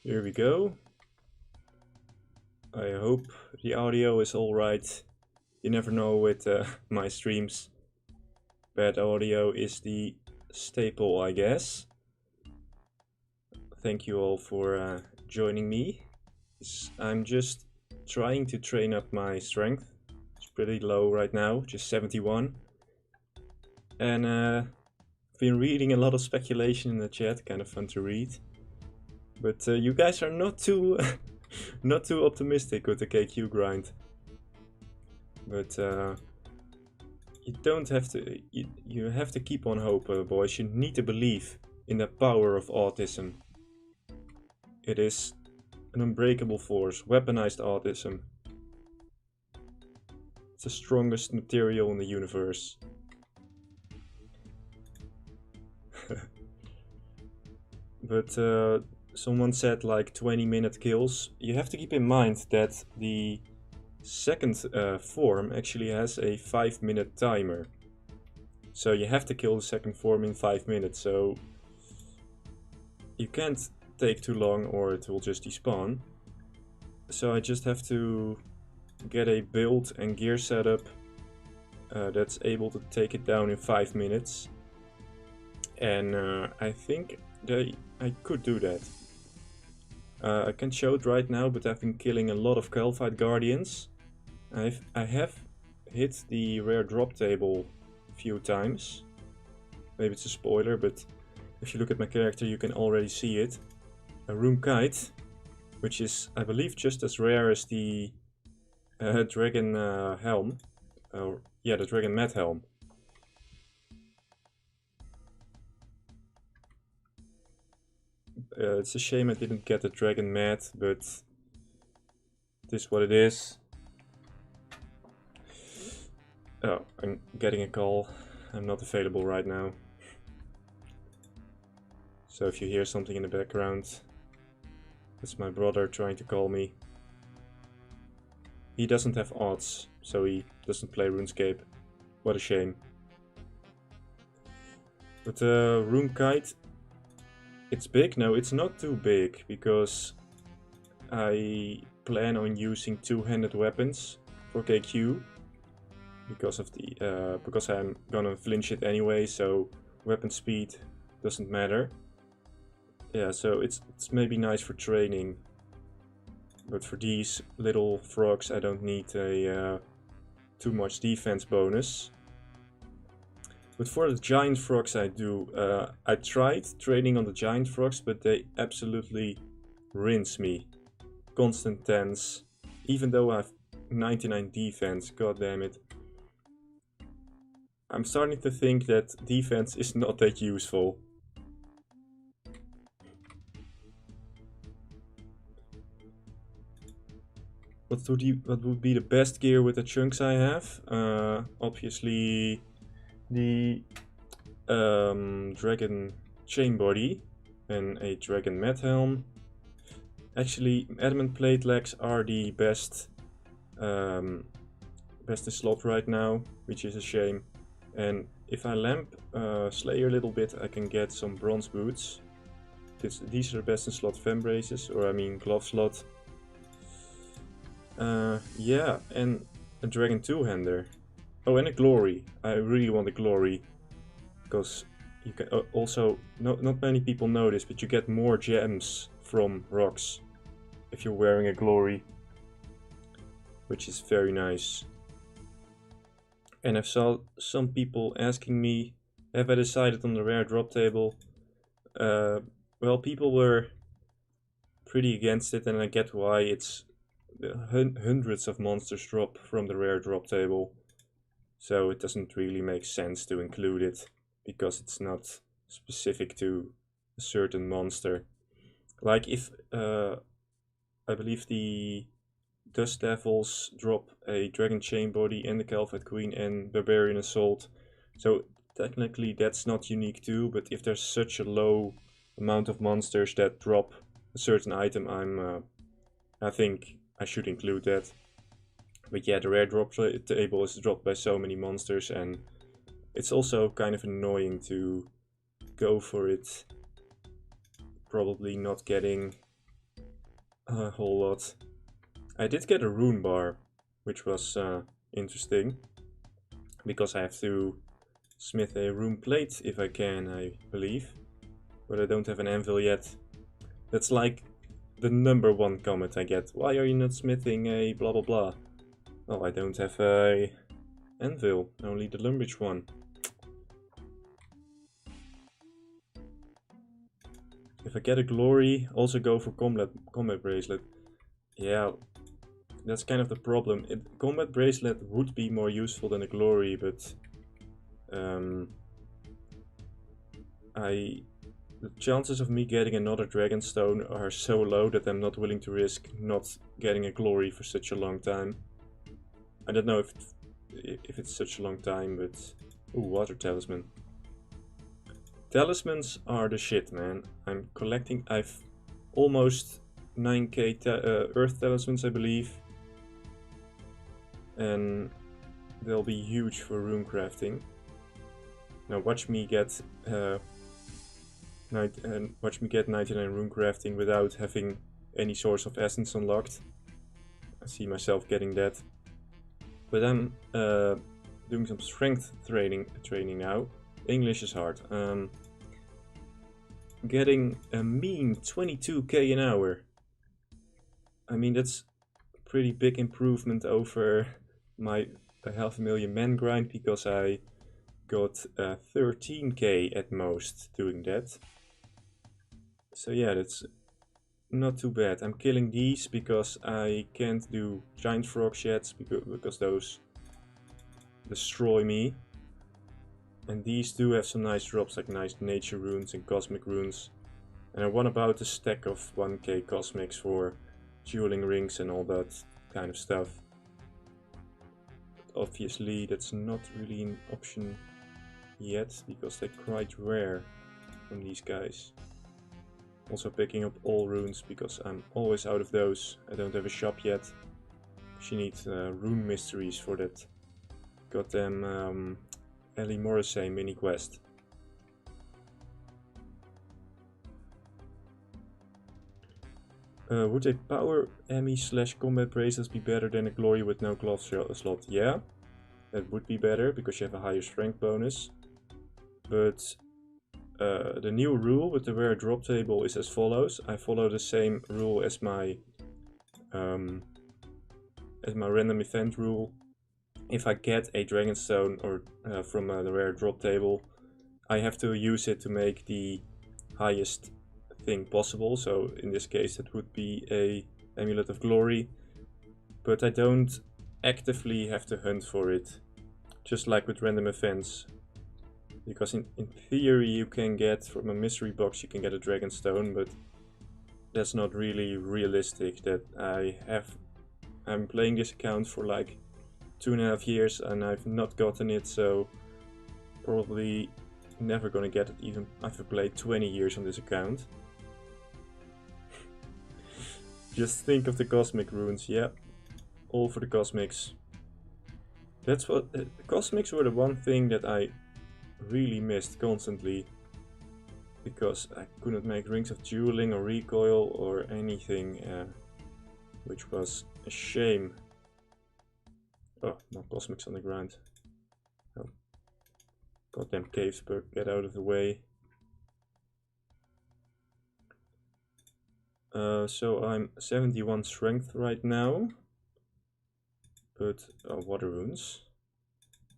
Here we go. I hope the audio is alright. You never know with my streams. Bad audio is the staple, I guess. Thank you all for joining me. I'm just trying to train up my strength. It's pretty low right now, just 71. And I've been reading a lot of speculation in the chat, kind of fun to read. But you guys are not too not too optimistic with the KQ grind. But you don't have to. You have to keep on hope, boys. You need to believe in the power of autism. It is an unbreakable force, weaponized autism. It's the strongest material in the universe. But someone said like 20-minute kills. You have to keep in mind that the second form actually has a 5-minute timer. So you have to kill the second form in 5 minutes. So you can't take too long or it will just despawn. So I just have to get a build and gear setup that's able to take it down in 5 minutes. And I think I could do that. I can't show it right now, but I've been killing a lot of Kalphite Guardians. I have hit the rare drop table a few times. Maybe it's a spoiler, but if you look at my character you can already see it. A Rune Kite, which is, I believe, just as rare as the Dragon Helm. Yeah, the Dragon Mat Helm. It's a shame I didn't get the Dragon Mat, but this is what it is. Oh, I'm getting a call. I'm not available right now. So if you hear something in the background, it's my brother trying to call me. He doesn't have odds, so he doesn't play RuneScape. What a shame. But Rune Kite, it's big? No, it's not too big, because I plan on using two-handed weapons for KQ. Because I'm gonna flinch it anyway, so weapon speed doesn't matter. Yeah, so it's maybe nice for training, but for these little frogs I don't need a too much defense bonus. But for the giant frogs I do. I tried training on the giant frogs, but they absolutely rinse me. Constant tense, even though I have 99 defense, god damn it. I'm starting to think that defense is not that useful. What would be the best gear with the chunks I have? Obviously the Dragon Chain Body and a Dragon Mat Helm. Actually, Adamant Plate Legs are the best best in slot right now, which is a shame. And if I lamp Slayer a little bit, I can get some bronze boots. These are best in slot Fembraces, or I mean glove slot. Yeah, and a Dragon Two-Hander. Oh, and a Glory. I really want a Glory, because you can also, not many people know this, but you get more gems from rocks if you're wearing a Glory, which is very nice. And I saw some people asking me, have I decided on the rare drop table? Well, people were pretty against it, and I get why. It's hundreds of monsters drop from the rare drop table, so it doesn't really make sense to include it, because it's not specific to a certain monster. Like if, I believe the Dust Devils drop a Dragon Chain Body and the Kalphite Queen and Barbarian Assault, so technically that's not unique too, but if there's such a low amount of monsters that drop a certain item, I think I should include that. But yeah, the rare drop table is dropped by so many monsters, and it's also kind of annoying to go for it, probably not getting a whole lot. I did get a rune bar, which was interesting, because I have to smith a rune plate if I can, I believe. But I don't have an anvil yet. That's like the #1 comment I get. Why are you not smithing a blah blah blah? Oh, I don't have a anvil, only the Lumbridge one. If I get a glory, also go for combat bracelet. Yeah, that's kind of the problem. Combat bracelet would be more useful than a glory, but the chances of me getting another Dragonstone are so low that I'm not willing to risk not getting a glory for such a long time. I don't know if it's such a long time, but... Ooh, water talisman. Talismans are the shit, man. I'm collecting... I've almost 9k earth talismans, I believe. And they'll be huge for rune crafting. Now watch me get... watch me get 99 rune crafting without having any source of essence unlocked. I see myself getting that. But I'm doing some strength training now. English is hard. Getting a mean 22k an hour. I mean, that's a pretty big improvement over my 500,000 men grind, because I got 13k at most doing that. So yeah, that's not too bad. I'm killing these because I can't do giant frogs yet, because those destroy me. And these do have some nice drops, like nice nature runes and cosmic runes. And I want about a stack of 1k cosmics for dueling rings and all that kind of stuff. But obviously that's not really an option yet, because they're quite rare from these guys. Also picking up all runes, because I'm always out of those. I don't have a shop yet. She needs rune mysteries for that goddamn Ellie Morrissey mini quest. Would a power Emmy / combat bracelets be better than a glory with no glove slot? Yeah, that would be better, because you have a higher strength bonus. But the new rule with the rare drop table is as follows. I follow the same rule as my random event rule. If I get a Dragonstone or from the rare drop table, I have to use it to make the highest thing possible. So in this case it would be a Amulet of Glory, but I don't actively have to hunt for it, just like with random events. Because in theory you can get, from a mystery box, you can get a Dragonstone, but that's not really realistic. I'm playing this account for like 2.5 years and I've not gotten it, so probably never gonna get it, even after played 20 years on this account. Just think of the cosmic runes, yeah, all for the cosmics. That's what the cosmics were, the one thing that I really missed constantly, because I couldn't make rings of dueling or recoil or anything, which was a shame. Oh, no cosmics on the ground. Oh. Goddamn caves, but get out of the way. So I'm 71 strength right now, but water runes.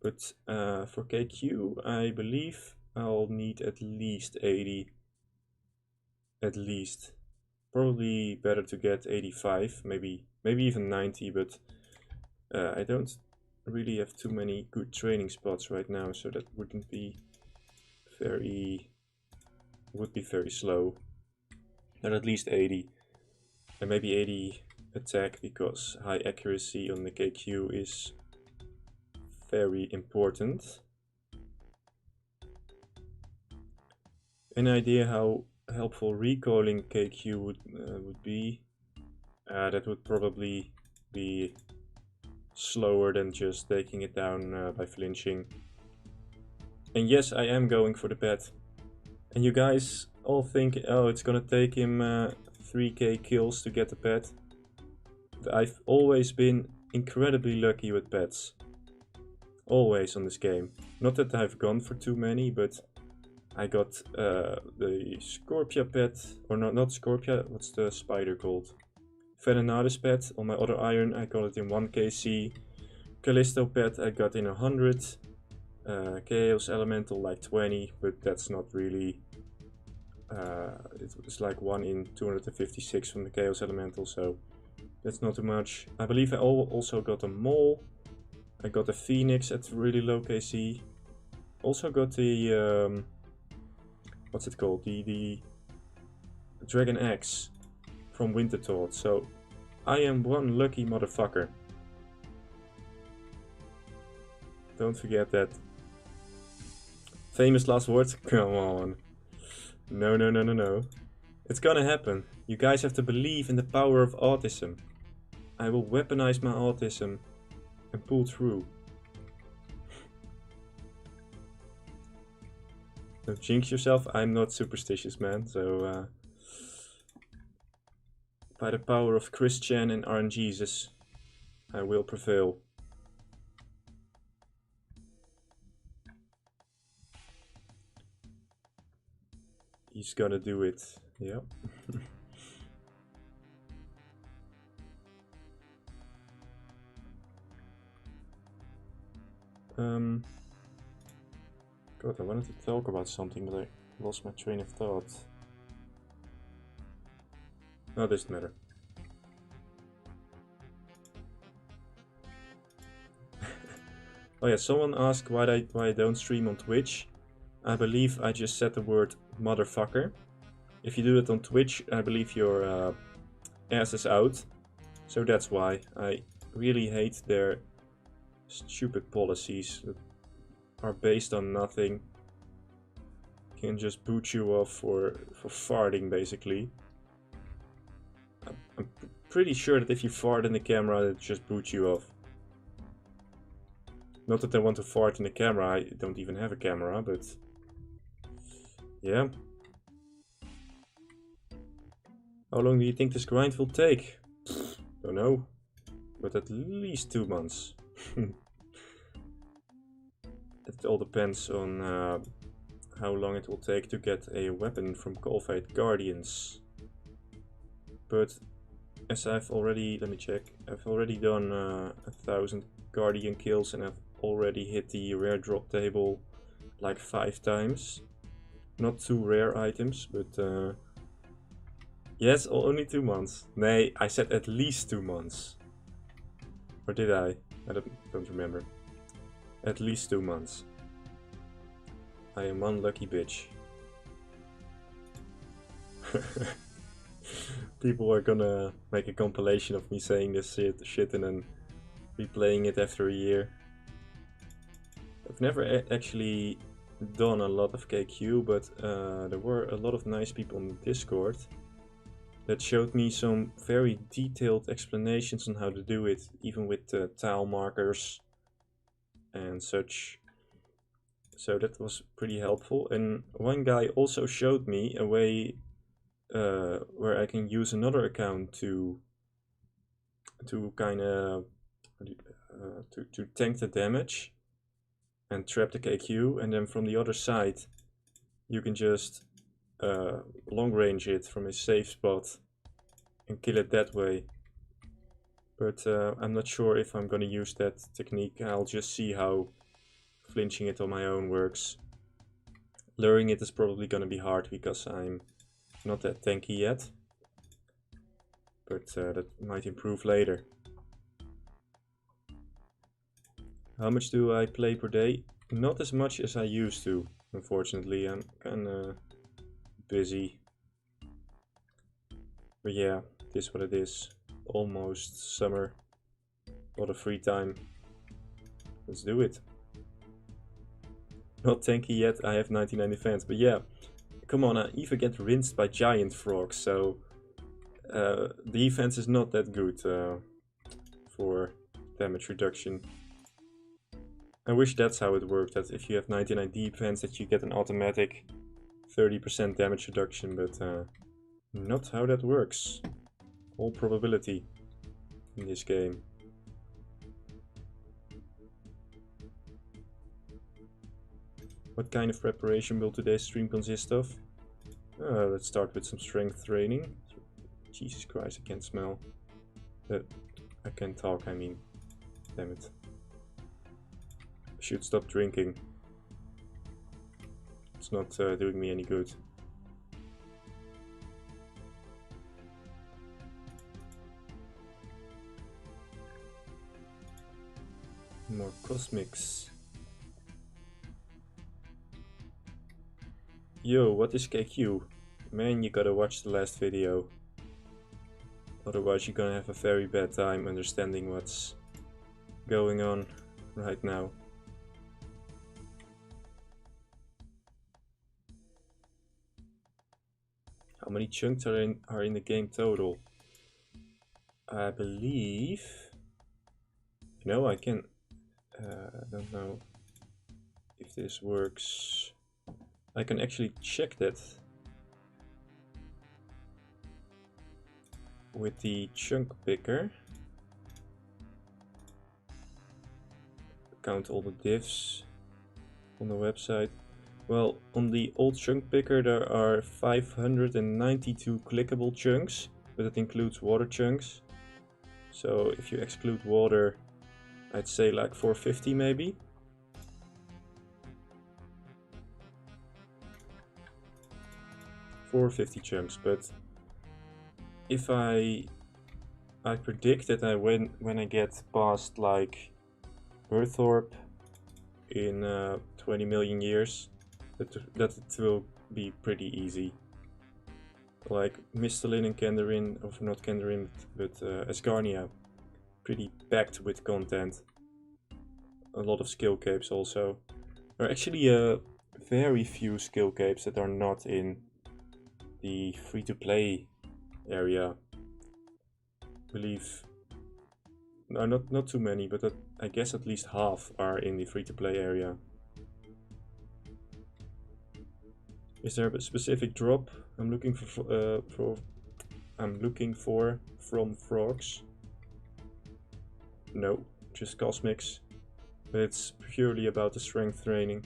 But for KQ, I believe I'll need at least 80. At least. Probably better to get 85, maybe even 90, but I don't really have too many good training spots right now, so that would be very slow. And at least 80, and maybe 80 attack, because high accuracy on the KQ is very important. An idea how helpful recoiling KQ would be? That would probably be slower than just taking it down by flinching. And yes, I am going for the pet. And you guys all think, oh, it's gonna take him 3k kills to get the pet. I've always been incredibly lucky with pets. Always on this game. Not that I've gone for too many, but I got the Scorpia pet, or not Scorpia, what's the spider called? Venenaris pet on my other iron, I got it in 1kc. Callisto pet I got in 100. Chaos Elemental like 20, but that's not really... it's like 1 in 256 from the Chaos Elemental, so that's not too much. I believe I also got a Mole. I got a Phoenix at really low KC. Also got the... what's it called? The Dragon Axe from Winterthought. So I am one lucky motherfucker. Don't forget that. Famous last words? Come on. No, no, no, no, no. It's gonna happen. You guys have to believe in the power of autism. I will weaponize my autism and pull through. Don't jinx yourself. I'm not superstitious, man. So, by the power of Christian and RNGesus, I will prevail. He's gonna do it. Yep. God, I wanted to talk about something, but I lost my train of thought. No, doesn't matter. Oh yeah, someone asked why I don't stream on Twitch. I believe I just said the word motherfucker. If you do it on Twitch, I believe your ass is out. So that's why. I really hate their stupid policies that are based on nothing. Can just boot you off for farting, basically. I'm pretty sure that if you fart in the camera, it just boots you off. Not that I want to fart in the camera, I don't even have a camera, but... yeah. How long do you think this grind will take? Don't know. But at least 2 months. It all depends on how long it will take to get a weapon from Colfate Guardians. But as I've already, let me check, I've already done 1,000 Guardian kills and I've already hit the rare drop table like 5 times. Not 2 rare items, but yes, only 2 months. Nee, I said at least 2 months. Or did I? I don't remember. At least 2 months. I am one lucky bitch. People are gonna make a compilation of me saying this shit and then replaying it after a year. I've never actually done a lot of KQ, but there were a lot of nice people on Discord that showed me some very detailed explanations on how to do it, even with tile markers and such. So that was pretty helpful. And one guy also showed me a way where I can use another account to kind of to tank the damage and trap the KQ, and then from the other side you can just long range it from a safe spot and kill it that way. But I'm not sure if I'm gonna use that technique. I'll just see how flinching it on my own works. Luring it is probably gonna be hard because I'm not that tanky yet. But that might improve later. How much do I play per day? Not as much as I used to, unfortunately. I'm kinda busy. But yeah, it is what it is. Almost summer. A lot of free time. Let's do it. Not tanky yet, I have 99 defense. But yeah, come on, I even get rinsed by giant frogs. So defense is not that good for damage reduction. I wish that's how it worked, that if you have 99 defense that you get an automatic 30% damage reduction, but Not how that works. All probability in this game. What kind of preparation will today's stream consist of? Let's start with some strength training. Jesus Christ, I can't smell. I can't talk, I mean. Damn it. I should stop drinking. It's not doing me any good. More cosmics. Yo, what is KQ? Man, you gotta watch the last video. Otherwise you're gonna have a very bad time understanding what's going on right now. How many chunks are in the game total? I believe... No, I can... I don't know if this works. I can actually check that with the chunk picker. Count all the diffs on the website. Well, on the old chunk picker there are 592 clickable chunks, but it includes water chunks. So if you exclude water, I'd say like 450 maybe. Chunks, but if I predict that when I get past like Earthorp in 20 million years, that it will be pretty easy. Like Misthalin and Kandarin, or not Kandarin, but Asgarnia, pretty packed with content. A lot of skill capes also. There are actually very few skill capes that are not in the free-to-play area. I believe, no, not too many, but I guess at least half are in the free-to-play area. Is there a specific drop I'm looking for from frogs? No, just cosmics. But it's purely about the strength training.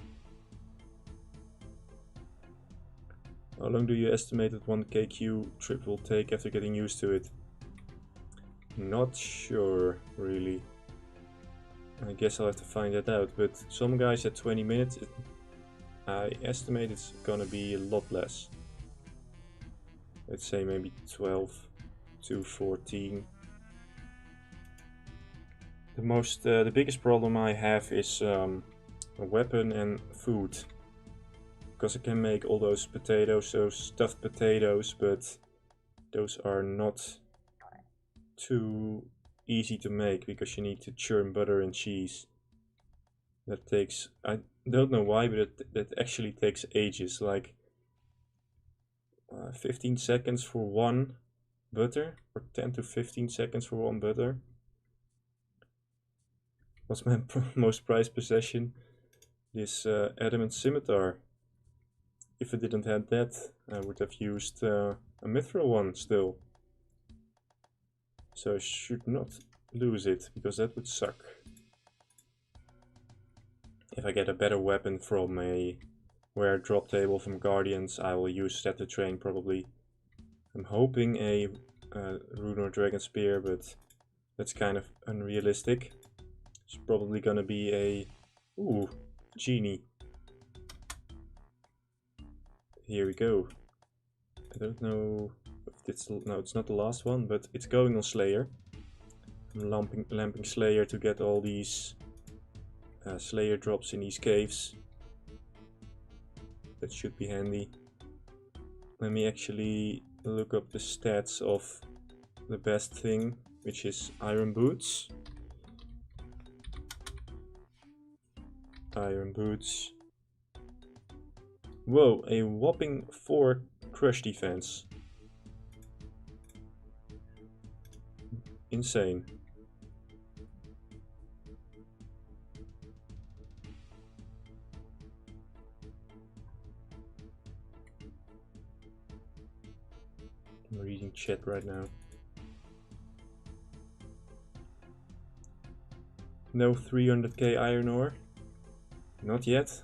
How long do you estimate that one KQ trip will take after getting used to it? Not sure, really. I guess I'll have to find that out, but some guys at 20 minutes, I estimate it's gonna be a lot less. Let's say maybe 12 to 14. The biggest problem I have is a weapon and food. Because I can make all those potatoes, those stuffed potatoes, but those are not too easy to make because you need to churn butter and cheese. That takes, I don't know why, but that actually takes ages, like 15 seconds for one butter, or 10 to 15 seconds for one butter. What's my most prized possession? This adamant scimitar. If I didn't have that, I would have used a mithril one still. So I should not lose it, because that would suck. If I get a better weapon from a rare drop table from Guardians, I will use that to train probably. I'm hoping a Rune or Dragon Spear, but that's kind of unrealistic. It's probably gonna be a... Ooh, genie. Here we go. I don't know if it's... No, it's not the last one, but it's going on Slayer. I'm lamping Slayer to get all these Slayer drops in these caves. That should be handy. Let me actually look up the stats of the best thing, which is Iron Boots. Iron Boots. Whoa, a whopping 4 crush defense. Insane. I'm reading chat right now. No 300k iron ore? Not yet.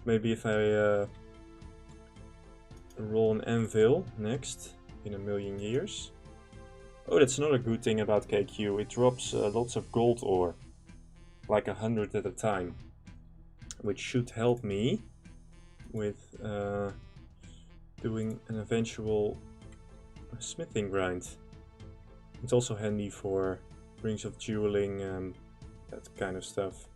Maybe if I roll an anvil next in a million years. Oh, that's another good thing about KQ. It drops lots of gold ore, like 100 at a time, which should help me with doing an eventual smithing grind. It's also handy for rings of jeweling and that kind of stuff.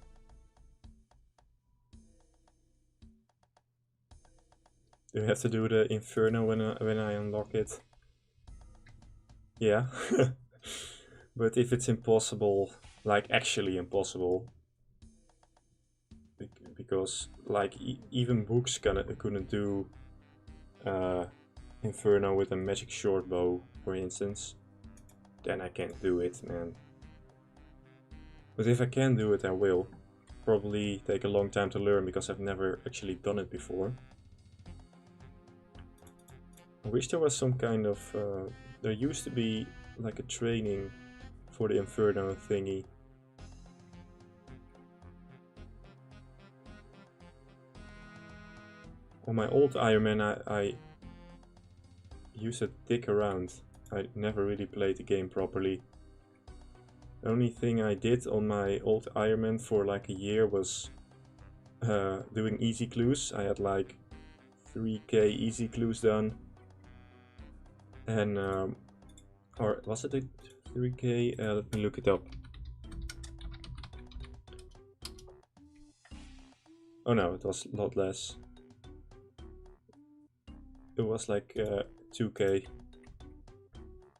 Do you have to do the Inferno when I unlock it? Yeah. But if it's impossible, like actually impossible, because like even books couldn't do Inferno with a magic short bow, for instance, then I can't do it, man. But if I can do it, I will. Probably take a long time to learn because I've never actually done it before. I wish there was some kind of... there used to be like a training for the Inferno thingy. On my old Iron Man, I used to dick around. I never really played the game properly. The only thing I did on my old Iron Man for like a year was doing easy clues. I had like 3k easy clues done. And, or was it a 3k? Let me look it up. Oh no, it was a lot less. It was like 2k.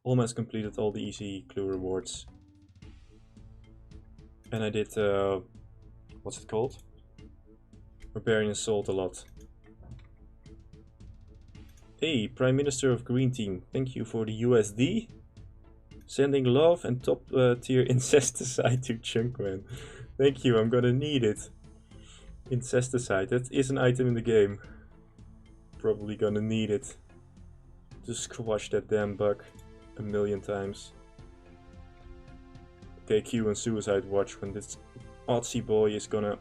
Almost completed all the easy clue rewards. And I did, what's it called? Barbarian Assault a lot. Hey, Prime Minister of Green Team, thank you for the USD. Sending love and top tier incesticide to Chunkman. Thank you, I'm gonna need it. Incesticide, that is an item in the game. Probably gonna need it to squash that damn bug a million times. KQ and Suicide Watch when this Otzi boy is gonna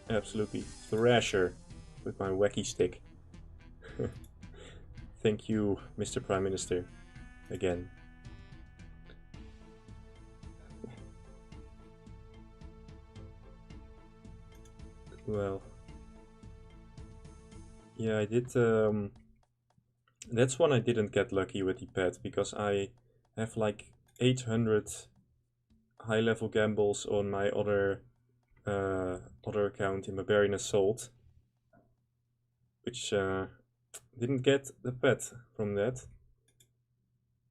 absolutely thrash her with my wacky stick. Thank you, Mr. Prime Minister, again. Well, yeah, I did. That's one I didn't get lucky with the pet because I have like 800 high-level gambles on my other account in Barbarian Assault, which didn't get the pet from that.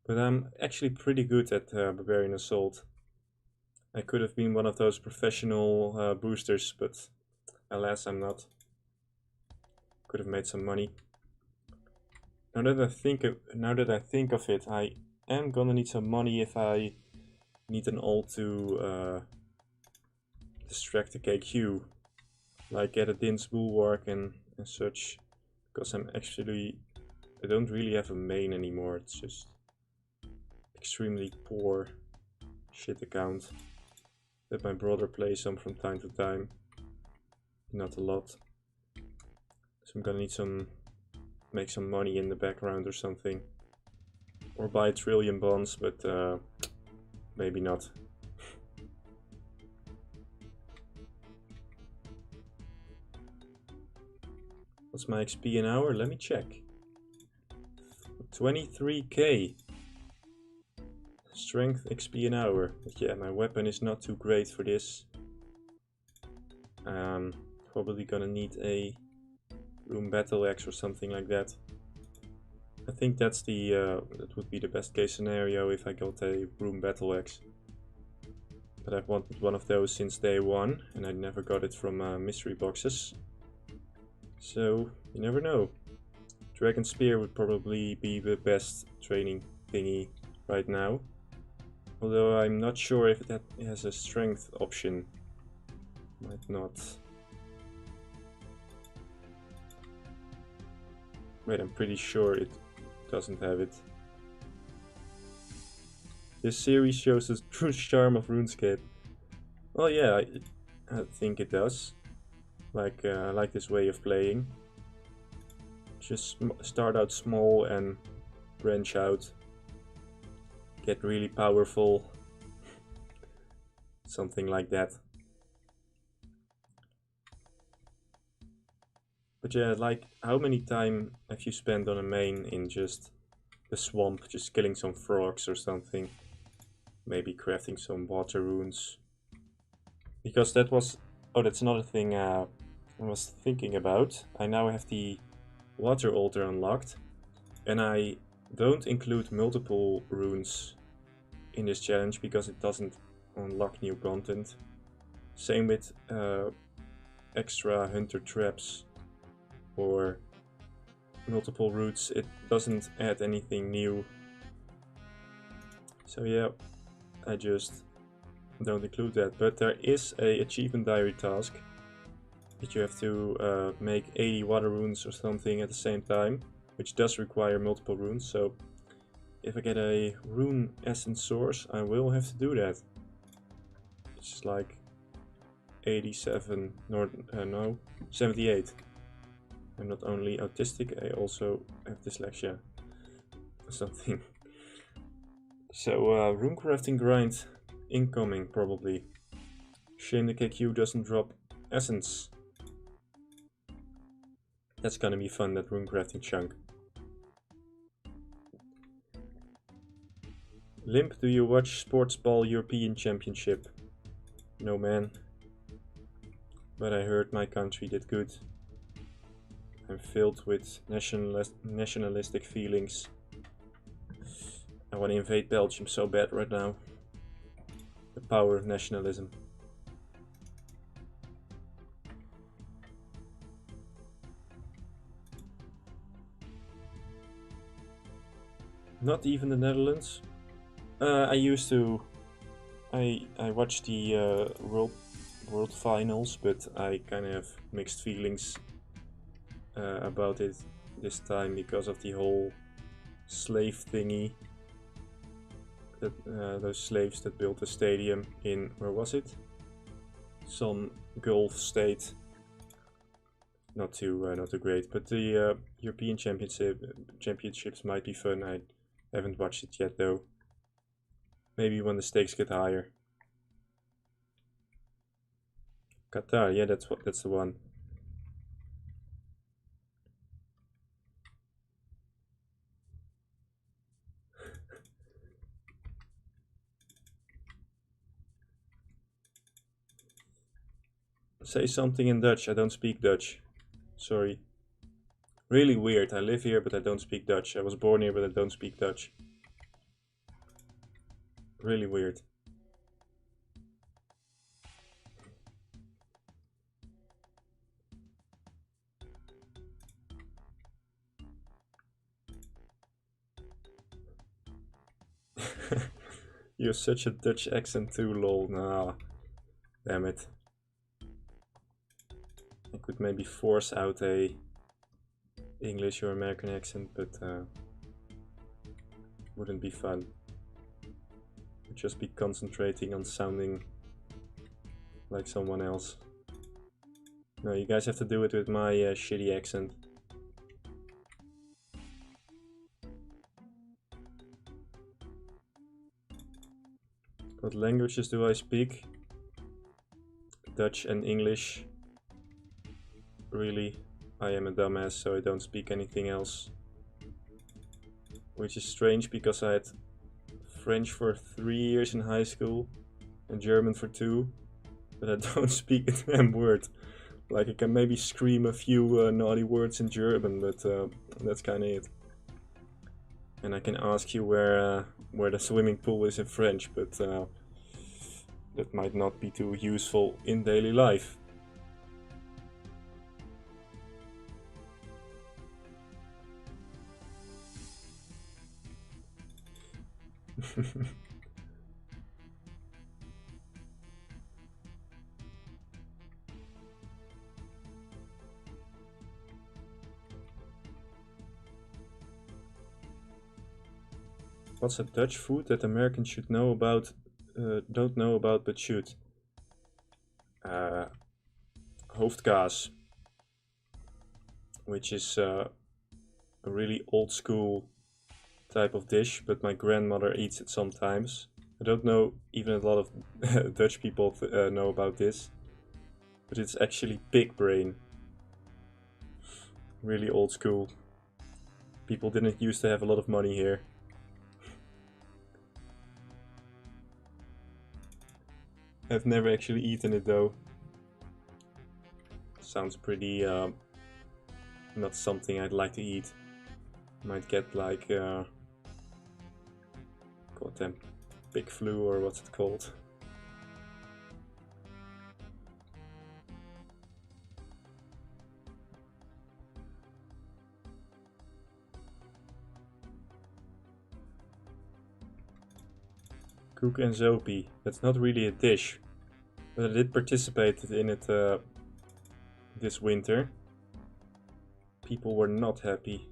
But I'm actually pretty good at Barbarian Assault. I could have been one of those professional boosters, but alas, I'm not. Could have made some money. Now that I think of it, I am gonna need some money if I need an ult to distract the KQ, like get a Din's Bulwark and such, because I don't really have a main anymore. It's just extremely poor shit account that my brother plays some from time to time, not a lot. So I'm gonna need make some money in the background or something, or buy trillion bonds, but maybe not. What's my XP an hour? Let me check. 23k strength XP an hour. But yeah, my weapon is not too great for this. Probably gonna need a Room Battle Axe or something like that. I think that's that would be the best case scenario if I got a Room Battle Axe. But I've wanted one of those since day one, and I never got it from mystery boxes. So, you never know. Dragon Spear would probably be the best training thingy right now. Although I'm not sure if that has a strength option. Might not. Wait, I'm pretty sure it doesn't have it. This series shows the true charm of RuneScape. Well, yeah, I think it does. I like this way of playing. Just start out small and branch out. Get really powerful. Something like that. But yeah, like, how many time have you spent on a main in just the swamp, just killing some frogs or something? Maybe crafting some water runes. Because that was... Oh, that's another thing I was thinking about. I now have the water altar unlocked. And I don't include multiple runes in this challenge because it doesn't unlock new content. Same with extra hunter traps or multiple routes. It doesn't add anything new. So yeah, I just don't include that. But there is a achievement diary task that you have to make 80 water runes or something at the same time, which does require multiple runes. So if I get a rune essence source, I will have to do that. It's like 87, no, 78. I'm not only autistic, I also have dyslexia or something. So rune crafting grind incoming probably. Shame the KQ doesn't drop essence. That's gonna be fun, that rune crafting chunk. Limp, do you watch Sports Ball European Championship? No, man. But I heard my country did good. I'm filled with nationalistic feelings. I want to invade Belgium so bad right now. The power of nationalism. Not even the Netherlands. I used to. I watched the world finals, but I kind of have mixed feelings about it this time because of the whole slave thingy. That those slaves that built a stadium in, where was it? Some Gulf state. Not too great, but the European championships might be fun. I haven't watched it yet though. Maybe when the stakes get higher. Qatar, yeah, that's the one. Say something in Dutch. I don't speak Dutch. Sorry. Really weird. I live here, but I don't speak Dutch. I was born here, but I don't speak Dutch. Really weird. You have such a Dutch accent too, lol. Nah. Damn it. I could maybe force out a English or American accent, but wouldn't be fun. Would just be concentrating on sounding like someone else. No, you guys have to do it with my shitty accent. What languages do I speak? Dutch and English. Really, I am a dumbass, so I don't speak anything else. Which is strange because I had French for 3 years in high school and German for 2, but I don't speak a damn word. Like, I can maybe scream a few naughty words in German, but that's kinda it. And I can ask you where the swimming pool is in French, but that might not be too useful in daily life. What's a Dutch food that Americans should know about, don't know about but should? Hoofdkaas, which is a really old school type of dish, but my grandmother eats it sometimes. I don't know even a lot of Dutch people know about this, but it's actually pig brain. Really old school. People didn't used to have a lot of money here. I've never actually eaten it though. Sounds pretty not something I'd like to eat. Might get like goddamn pig flu or what's it called? Koek and Zopie. That's not really a dish, but I did participate in it this winter. People were not happy.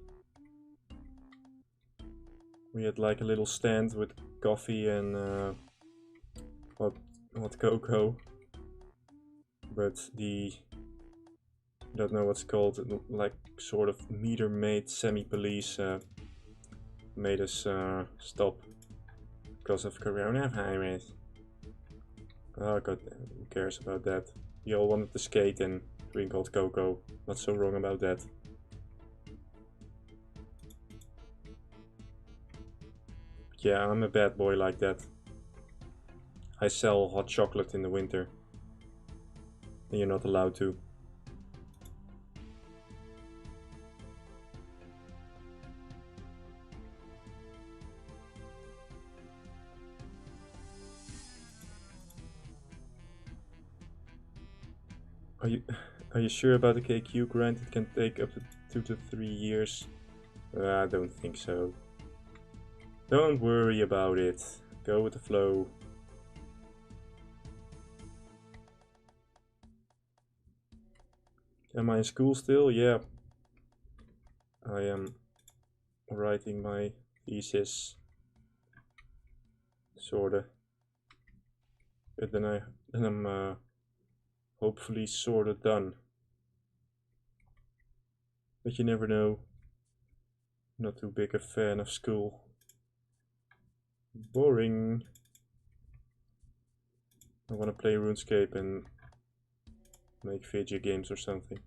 We had like a little stand with coffee and hot cocoa, but the I don't know what's called, like sort of meter maid semi-police made us stop because of coronavirus. Oh god, who cares about that? We all wanted to skate and drink hot cocoa. Not so wrong about that. But yeah, I'm a bad boy like that. I sell hot chocolate in the winter. And you're not allowed to. Are you sure about the KQ grind? It can take up to 2 to 3 years. I don't think so. Don't worry about it. Go with the flow. Am I in school still? Yeah. I am writing my thesis. Sorta. But then I'm hopefully sorta done. But you never know. Not too big a fan of school. Boring. I wanna play RuneScape and make video games or something.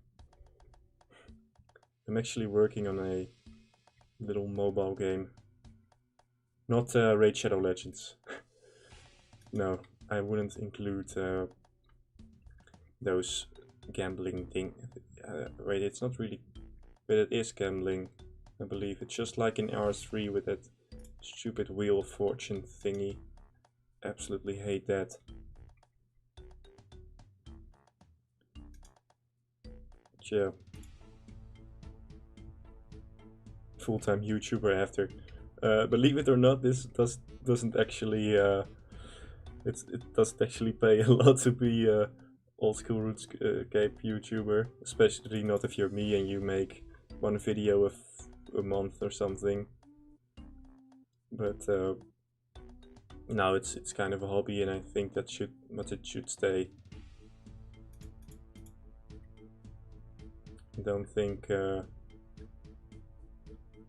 I'm actually working on a little mobile game. Not Raid Shadow Legends. No, I wouldn't include those gambling thing. Wait, it's not really, but it is gambling. I believe it's just like in R3 with that stupid Wheel of Fortune thingy. Absolutely hate that. But yeah. Full-time YouTuber after. Believe it or not, this doesn't actually it doesn't actually pay a lot to be old school RuneScape YouTuber, especially not if you're me and you make one video a month or something. But no, it's kind of a hobby, and I think that it should stay. I don't think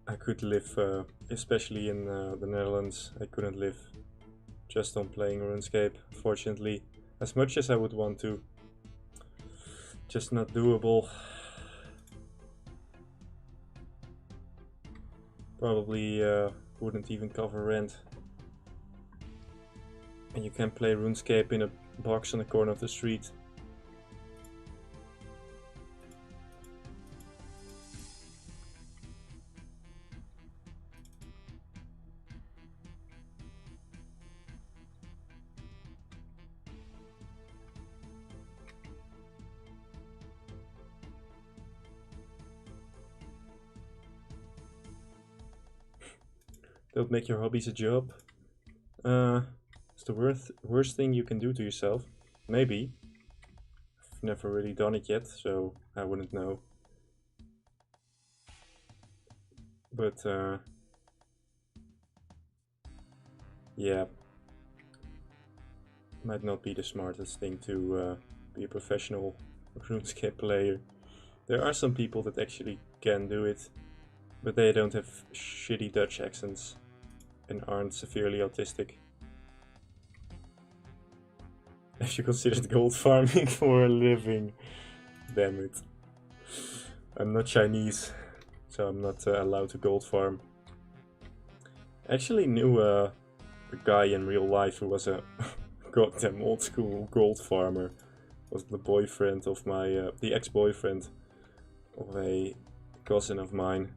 I could live, especially in the Netherlands. I couldn't live just on playing RuneScape, fortunately, as much as I would want to. Just not doable. Probably wouldn't even cover rent. And you can play RuneScape in a box on the corner of the street. Don't make your hobbies a job. It's the worst thing you can do to yourself. Maybe. I've never really done it yet, so I wouldn't know. But Yeah, might not be the smartest thing to be a professional RuneScape player. There are some people that actually can do it, but they don't have shitty Dutch accents and aren't severely autistic. Have you considered gold farming for a living? Damn it. I'm not Chinese, so I'm not allowed to gold farm. I actually knew a guy in real life who was a goddamn old school gold farmer. Was the boyfriend of my, the ex-boyfriend of a cousin of mine.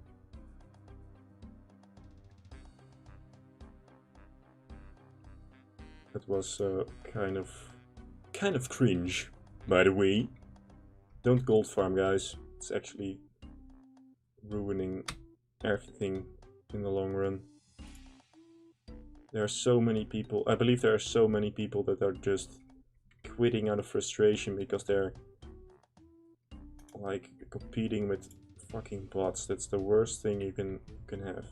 That was kind of cringe, by the way. Don't gold farm, guys. It's actually ruining everything in the long run. There are so many people, I believe there are so many people that are just quitting out of frustration because they're like competing with fucking bots. That's the worst thing you can have.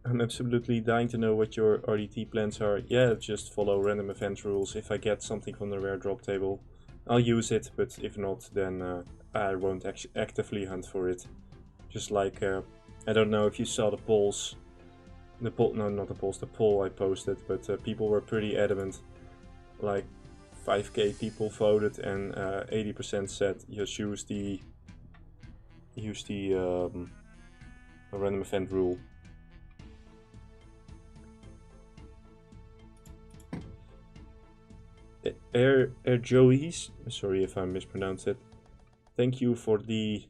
I'm absolutely dying to know what your RDT plans are. Yeah, just follow random event rules. If I get something from the rare drop table, I'll use it, but if not, then I won't actively hunt for it. Just like, I don't know if you saw the polls. The poll, no, not the polls, the poll I posted, but people were pretty adamant. Like 5k people voted and 80% said just use the random event rule. Air Joey's, sorry if I mispronounced it. Thank you for the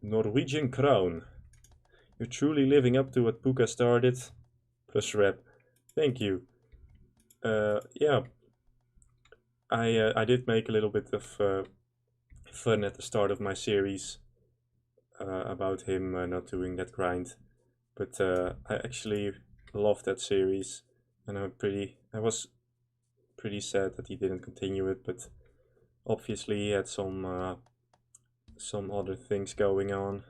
Norwegian crown. You're truly living up to what Puka started. Plus rep. Thank you. Yeah, I did make a little bit of fun at the start of my series about him not doing that grind, but I actually loved that series, and I was pretty sad that he didn't continue it, but obviously he had some other things going on,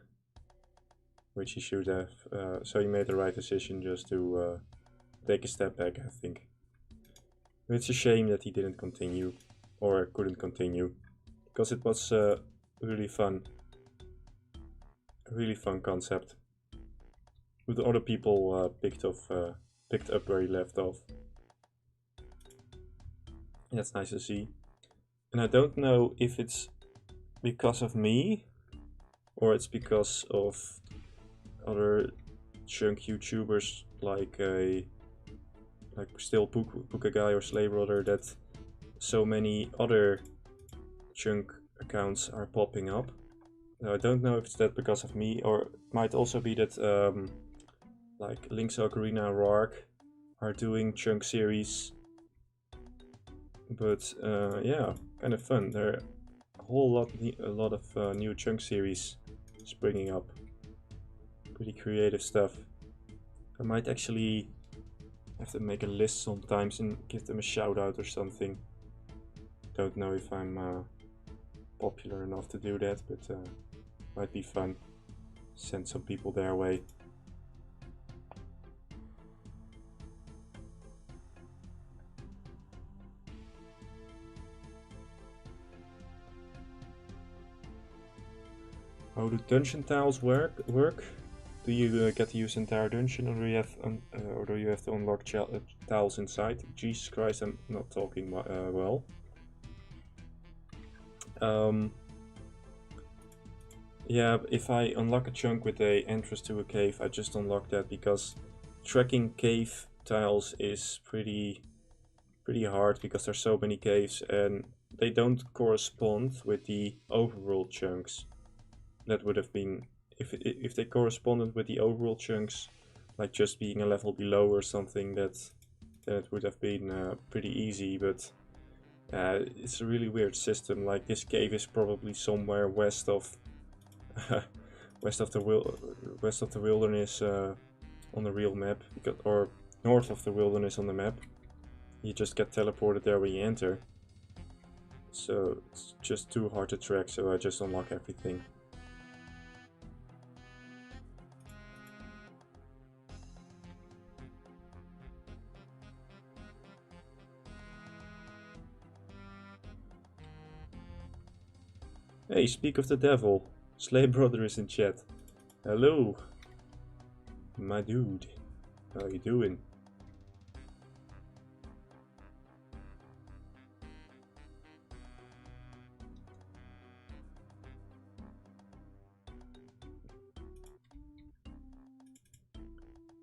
which he should have. So he made the right decision just to take a step back, I think. It's a shame that he didn't continue, or couldn't continue, because it was really fun. A really fun concept. With other people picked up where he left off. That's nice to see. And I don't know if it's because of me or it's because of other chunk YouTubers like still Puka Guy or Slay Brother that so many other chunk accounts are popping up. Now, I don't know if it's that because of me, or it might also be that like Link's Ocarina and Roark are doing chunk series. But yeah, kind of fun. There are a lot of new chunk series springing up. Pretty creative stuff. I might actually have to make a list sometimes and give them a shout out or something. Don't know if I'm popular enough to do that, but might be fun. Send some people their way. How do dungeon tiles work? Do you get to use the entire dungeon, or do you have to unlock tiles inside? Jesus Christ, I'm not talking well. Yeah, if I unlock a chunk with a entrance to a cave, I just unlock that because tracking cave tiles is pretty hard because there's so many caves and they don't correspond with the overworld chunks. That would have been if they corresponded with the overworld chunks, like just being a level below or something, that would have been pretty easy. But it's a really weird system. Like this cave is probably somewhere west of west of the wilderness on the real map, or north of the wilderness on the map. You just get teleported there when you enter. So it's just too hard to track, so I just unlock everything. Hey, speak of the devil. Slay Brother is in chat. Hello, my dude. How you doing?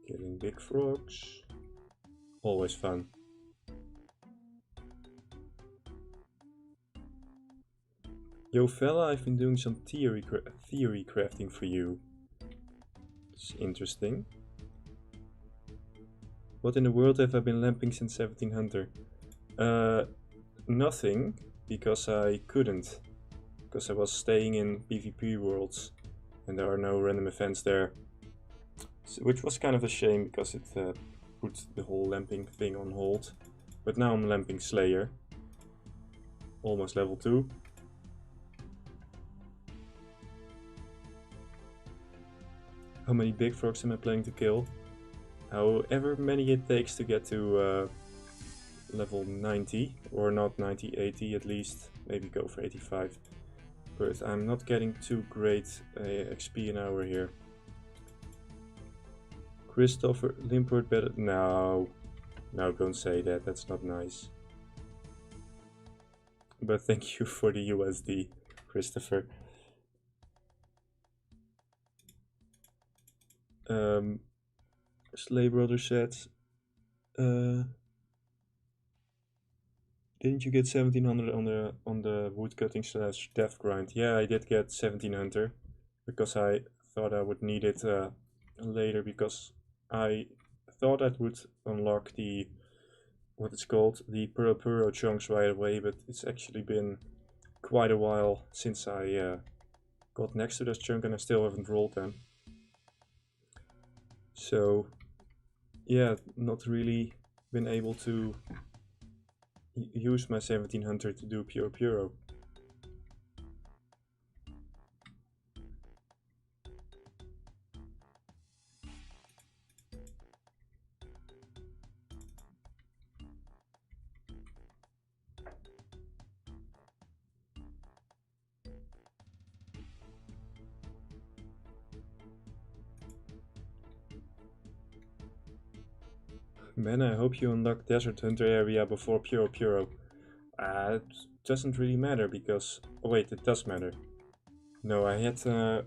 Killing big frogs. Always fun. Yo fella, I've been doing some theory crafting for you. It's interesting. What in the world have I been lamping since 1700? Nothing, because I couldn't. Because I was staying in PvP worlds and there are no random events there. So, which was kind of a shame because it put the whole lamping thing on hold. But now I'm lamping Slayer. Almost level 2. How many big frogs am I planning to kill? However many it takes to get to level 90, or not 90, 80 at least, maybe go for 85. But I'm not getting too great XP an hour here. Christopher Limpert better? No, don't say that, that's not nice. But thank you for the USD, Christopher. Slay Brother said, didn't you get 1700 on the woodcutting / death grind? Yeah, I did get 1700 because I thought I would need it later, because I thought I would unlock the what it's called, the Puro chunks right away, but it's actually been quite a while since I got next to this chunk and I still haven't rolled them. So yeah, not really been able to use my 1700 to do Puro. Man, I hope you unlock Desert Hunter area before Puro. It doesn't really matter because... Oh wait, it does matter. No, I had...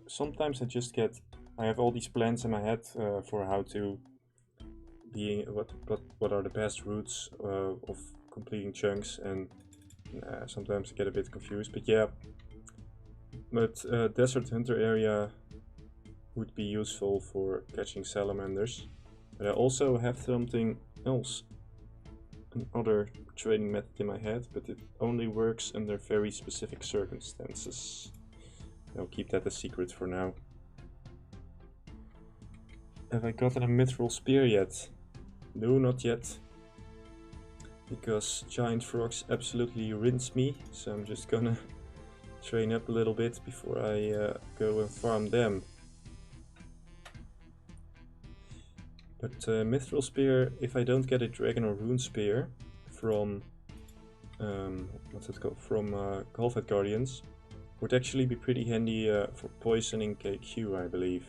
sometimes I just get... I have all these plans in my head for how to... What are the best routes of completing chunks, and sometimes I get a bit confused, but yeah. But Desert Hunter area would be useful for catching salamanders. But I also have something else, another training method in my head, but it only works under very specific circumstances. I'll keep that a secret for now. Have I gotten a mithril spear yet? No, not yet. Because giant frogs absolutely rinse me, so I'm just gonna train up a little bit before I go and farm them. But mithril spear, if I don't get a dragon or rune spear from what's it called? From Golfhead Guardians, would actually be pretty handy for poisoning KQ, I believe.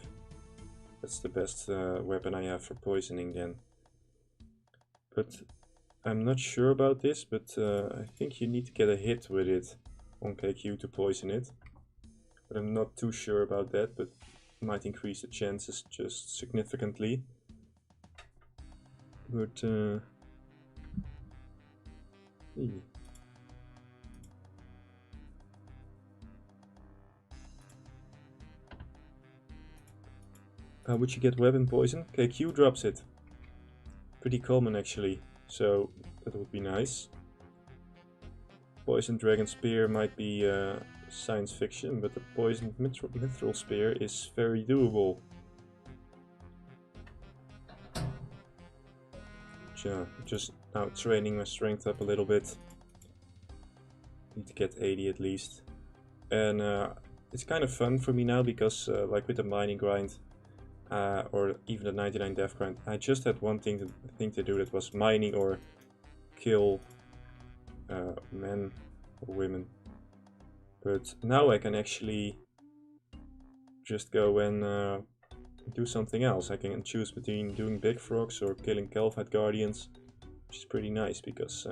That's the best weapon I have for poisoning then. But I'm not sure about this, but I think you need to get a hit with it on KQ to poison it. But I'm not too sure about that, but it might increase the chances just significantly. But how would you get weapon poison? KQ drops it. Pretty common actually, so that would be nice. Poison Dragon Spear might be science fiction, but the Poisoned Mithril Spear is very doable. Yeah, just now training my strength up a little bit. Need to get 80 at least. And it's kind of fun for me now because like with the mining grind or even the 99 death grind, I just had one thing to do, that was mining or kill men or women. But now I can actually just go and do something else. I can choose between doing big frogs or killing Kalphite guardians, which is pretty nice because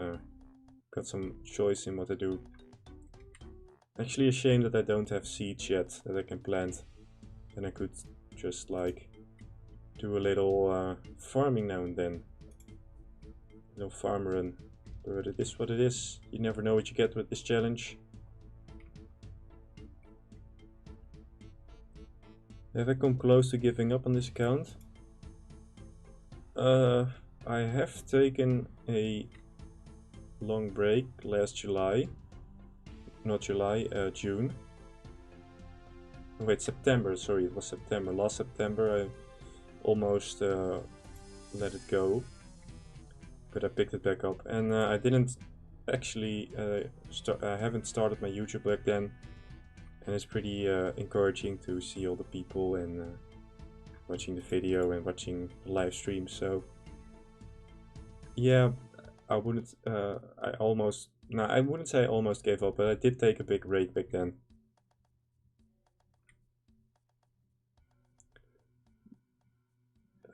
got some choice in what I do. Actually a shame that I don't have seeds yet that I can plant. Then I could just like do a little farming now and then. Little farm run. But it is what it is. You never know what you get with this challenge. Have I come close to giving up on this account? I have taken a long break last July. Not July, June. Wait, September, sorry, it was September. Last September I almost let it go. But I picked it back up. And I didn't actually, I haven't started my YouTube back then. And it's pretty encouraging to see all the people and watching the video and watching the live stream. So yeah, I wouldn't, I wouldn't say I almost gave up, but I did take a big break back then.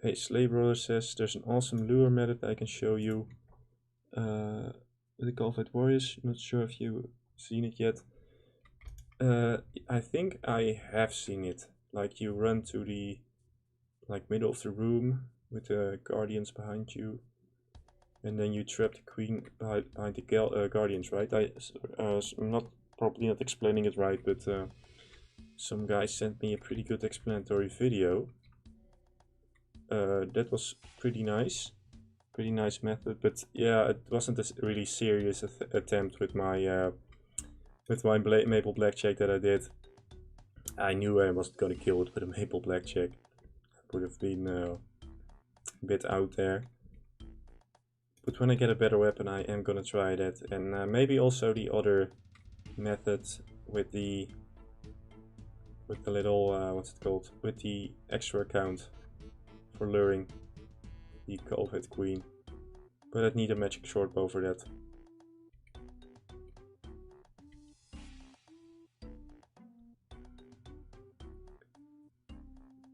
Hey, Slay Brother says there's an awesome lure method I can show you. With the Kalphite Warriors, not sure if you've seen it yet. I think I have seen it. Like you run to the middle of the room with the guardians behind you, and then you trap the queen behind the guardians, right? I'm probably not explaining it right, but some guy sent me a pretty good explanatory video. That was pretty nice method, but yeah, it wasn't a really serious attempt with my maple blackjack that I did. I knew I wasn't gonna kill it with a maple blackjack. It would have been a bit out there. But when I get a better weapon, I am gonna try that, and maybe also the other method with the little what's it called? With the extra account for luring the Kalphite Queen. But I'd need a magic short bow for that.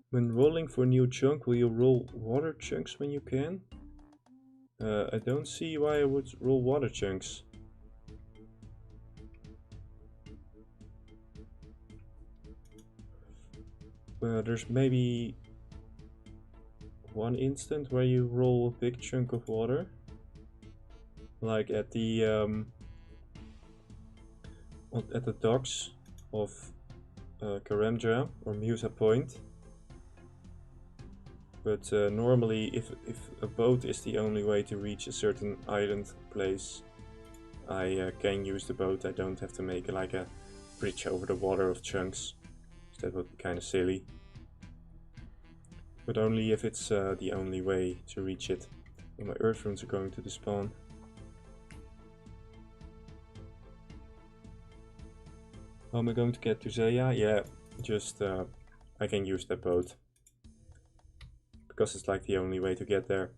When rolling for a new chunk, will you roll water chunks when you can? I don't see why I would roll water chunks. There's maybe one instant where you roll a big chunk of water. Like at the docks of Karamja or Musa Point. But normally if a boat is the only way to reach a certain island place, I can use the boat. I don't have to make like a bridge over the water of chunks. That would be kind of silly. But only if it's the only way to reach it. And my earth runes are going to despawn. How am I going to get to Zeya? Yeah, just I can use that boat. Because it's like the only way to get there.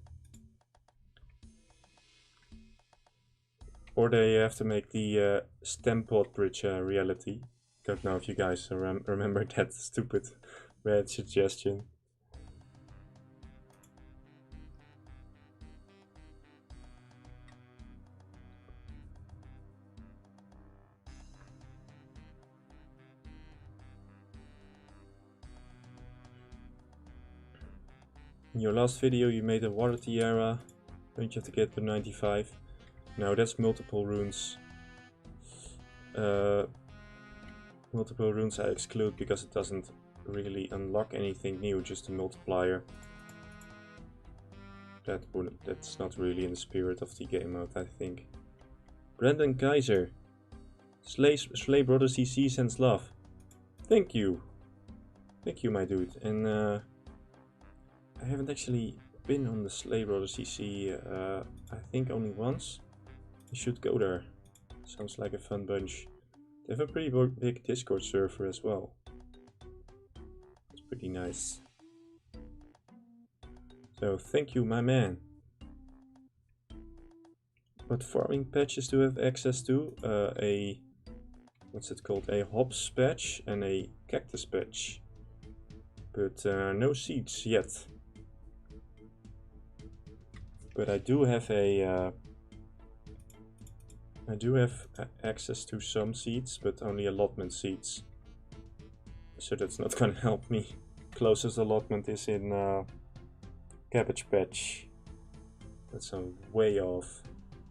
Or they have to make the Stempod bridge a reality. Don't know if you guys remember that stupid red suggestion. In your last video you made a water tiara. Don't you have to get to 95? No, that's multiple runes. Multiple runes I exclude because it doesn't really unlock anything new, just a multiplier. That's not really in the spirit of the game mode, I think. Brandon Kaiser. Slay Brother CC sends love. Thank you. Thank you, my dude. And I haven't actually been on the Slay Brother CC, I think only once. You should go there. Sounds like a fun bunch. They have a pretty big Discord server as well. It's pretty nice. So thank you, my man. What farming patches do have access to? What's it called? A hops patch and a cactus patch. But no seeds yet. But I do have access to some seeds, but only allotment seeds. So that's not gonna help me. Closest allotment is in cabbage patch. That's a way off.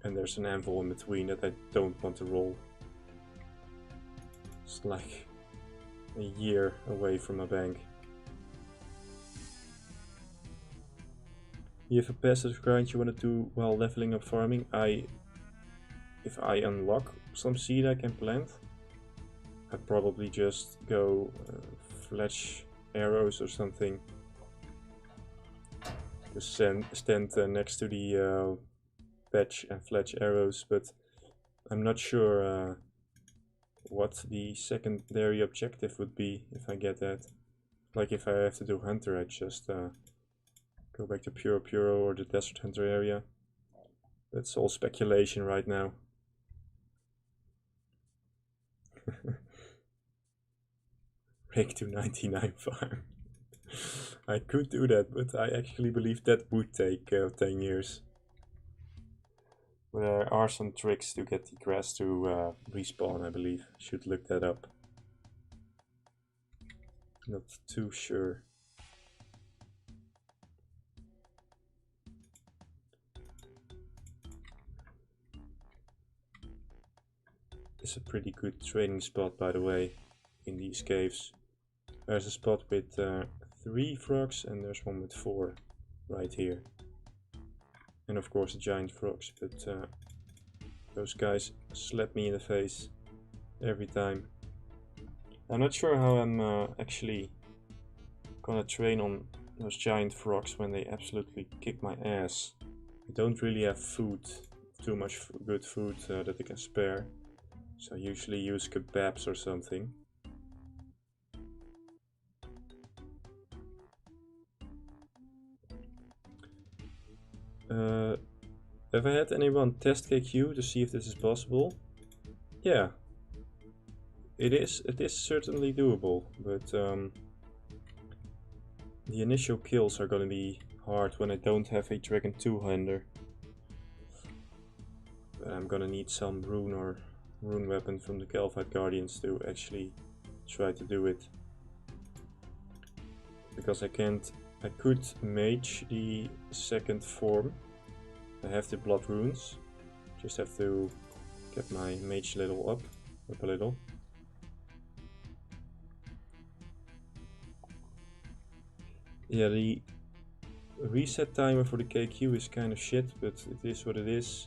And there's an anvil in between that I don't want to roll. It's like a year away from my bank. You have a passive grind you want to do while leveling up farming? If I unlock some seed I can plant, I'd probably just go fletch arrows or something. Just stand next to the patch and fletch arrows, but I'm not sure what the secondary objective would be if I get that. Like if I have to do hunter, I just go back to Puro or the Desert Hunter area. That's all speculation right now. Rake to 99 farm. I could do that, but I actually believe that would take 10 years. There are some tricks to get the grass to respawn, I believe. Should look that up. Not too sure. It's a pretty good trading spot, by the way, in these caves. There's a spot with 3 frogs and there's one with 4 right here. And of course the giant frogs, but those guys slap me in the face every time. I'm not sure how I'm actually gonna train on those giant frogs when they absolutely kick my ass. I don't really have food, too much good food that I can spare, so I usually use kebabs or something. Have I had anyone test KQ to see if this is possible? Yeah, it is certainly doable, but the initial kills are gonna be hard when I don't have a Dragon 2 hander. But I'm gonna need some rune or rune weapon from the Kalphite Guardians to actually try to do it. Because I could mage the second form. I have the blood runes, just have to get my mage level up a little. Yeah, the reset timer for the KQ is kind of shit, but it is what it is.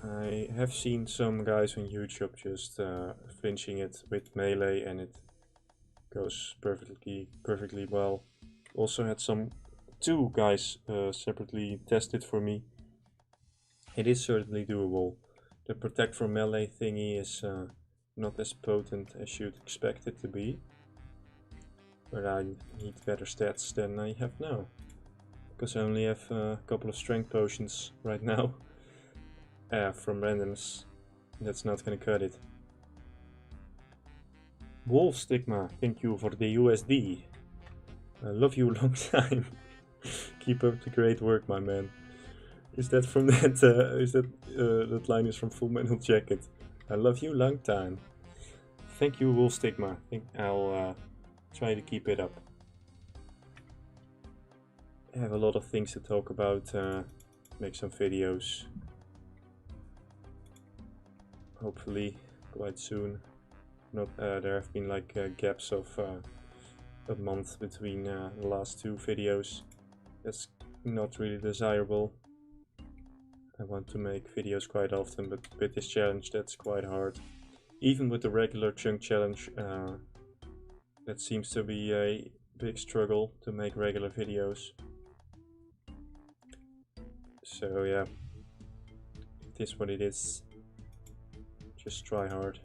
I have seen some guys on YouTube just finishing it with melee and it goes perfectly well. Also had two guys separately test it for me. It is certainly doable. The protect from melee thingy is not as potent as you'd expect it to be. But I need better stats than I have now. Because I only have a couple of strength potions right now. From randoms. That's not gonna cut it. Wolf Stigma, thank you for the USD. I love you a long time. Keep up the great work, my man. Is that from that? That line is from Full Metal Jacket. I love you long time. Thank you, Wolf Stigma. I think I'll try to keep it up. I have a lot of things to talk about. Make some videos. Hopefully, quite soon. Not there have been like gaps of a month between the last 2 videos. That's not really desirable. I want to make videos quite often, but with this challenge that's quite hard. Even with the regular chunk challenge, that seems to be a big struggle to make regular videos. So yeah, It is what it is. Just try hard.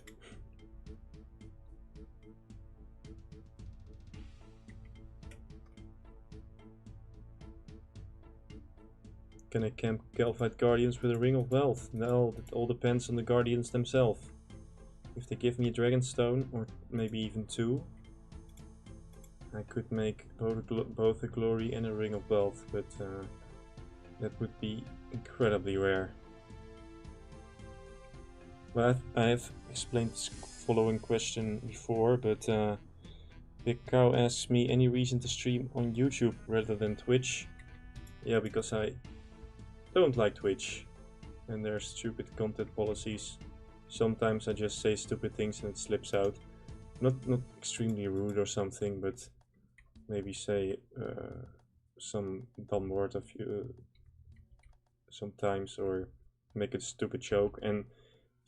Can I camp Galvite Guardians with a Ring of Wealth? No, it all depends on the Guardians themselves. If they give me a Dragonstone, or maybe even 2, I could make both a Glory and a Ring of Wealth, but that would be incredibly rare. Well, I have explained this following question before, but Big Cow asks me any reason to stream on YouTube rather than Twitch. Yeah, because I don't like Twitch and their stupid content policies. Sometimes I just say stupid things and it slips out. Not extremely rude or something, but maybe say some dumb word of you sometimes, or make a stupid joke. And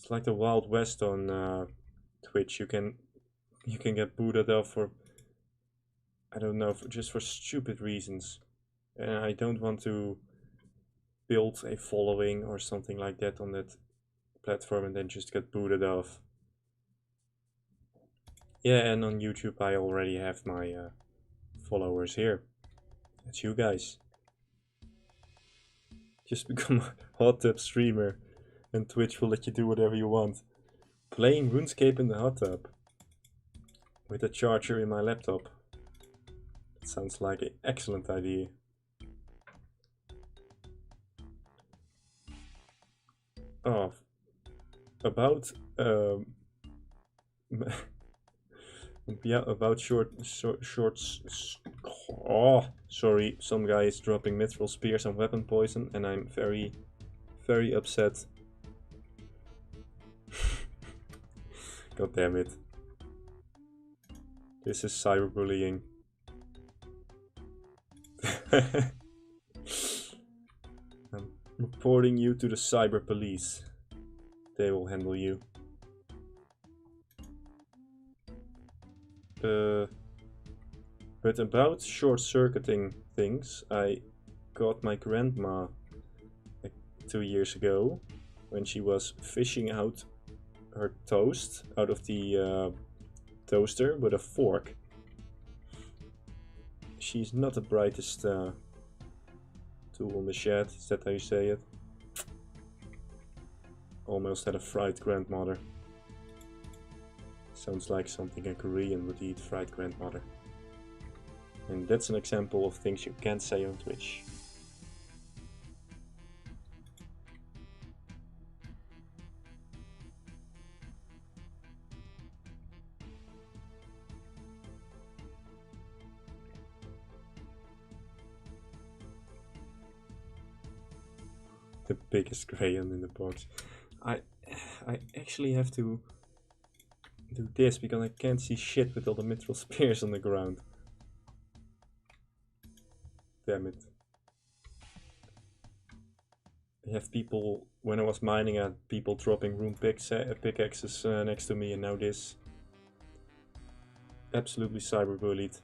it's like the Wild West on Twitch. You can get booted off for, I don't know, just for stupid reasons. And I don't want to build a following or something like that on that platform and then just get booted off. Yeah, and on YouTube I already have my followers here. That's you guys. Just become a hot tub streamer and Twitch will let you do whatever you want. Playing RuneScape in the hot tub with a charger in my laptop. That sounds like an excellent idea. Oh, about yeah, about shorts. Oh, sorry, some guy is dropping mithril spears and weapon poison, and I'm very, very upset. God damn it! This is cyberbullying. I'm reporting you to the cyber police. They will handle you. But about short-circuiting things, I got my grandma 2 years ago when she was fishing out her toast out of the toaster with a fork. She's not the brightest tool in the shed, is that how you say it? Almost had a fried grandmother. Sounds like something a Korean would eat, fried grandmother. And that's an example of things you can't say on Twitch. The biggest crayon in the box. I actually have to do this because I can't see shit with all the mithril spears on the ground. Damn it. I have people, when I was mining, I had people dropping rune pickaxes next to me, and now this. Absolutely cyberbullied.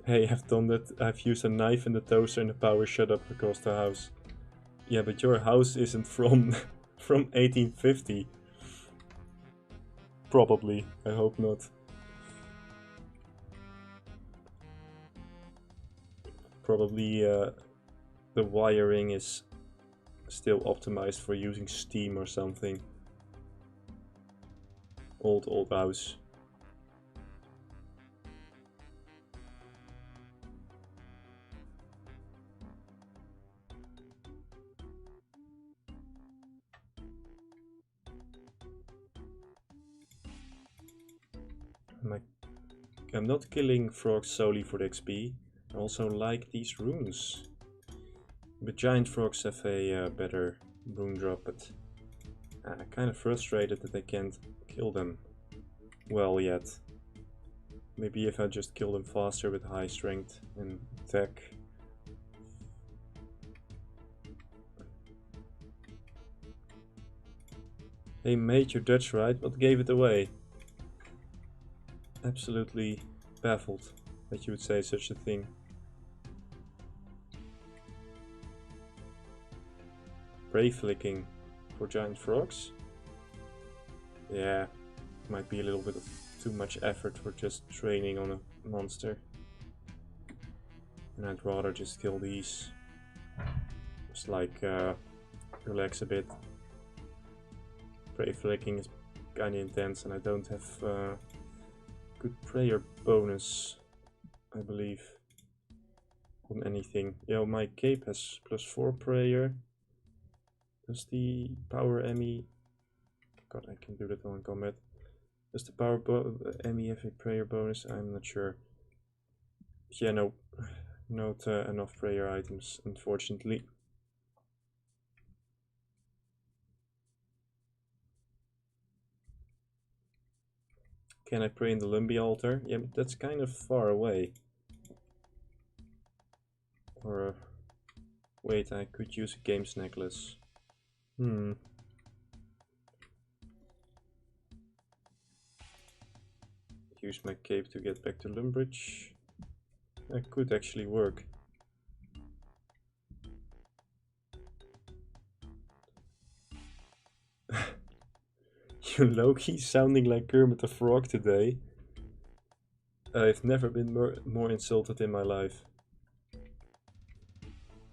Hey, I've done that. I've used a knife in the toaster and the power shut up across the house. Yeah, but your house isn't from 1850. Probably. I hope not. Probably the wiring is still optimized for using steam or something. Old house. I'm not killing frogs solely for the XP. I also like these runes. But giant frogs have a better rune drop, but I'm kind of frustrated that I can't kill them well yet. Maybe if I just kill them faster with high strength and attack. Hey mate, you're Dutch, right? What gave it away? absolutely baffled that you would say such a thing. Prey flicking for giant frogs? Yeah, might be a little bit of too much effort for just training on a monster. And I'd rather just kill these. Just like relax a bit. Prey flicking is kinda intense and I don't have good prayer bonus, I believe, on anything. Yo, my cape has +4 prayer. Does the power Emmy... God, I can do that on combat. Does the power Emmy have a prayer bonus? I'm not sure. Yeah, no. Not enough prayer items, unfortunately. Can I pray in the Lumbee altar? Yeah, but that's kind of far away. Or... wait, I could use a games necklace. Use my cape to get back to Lumbridge. That could actually work. You Loki sounding like Kermit the Frog today. I've never been more insulted in my life.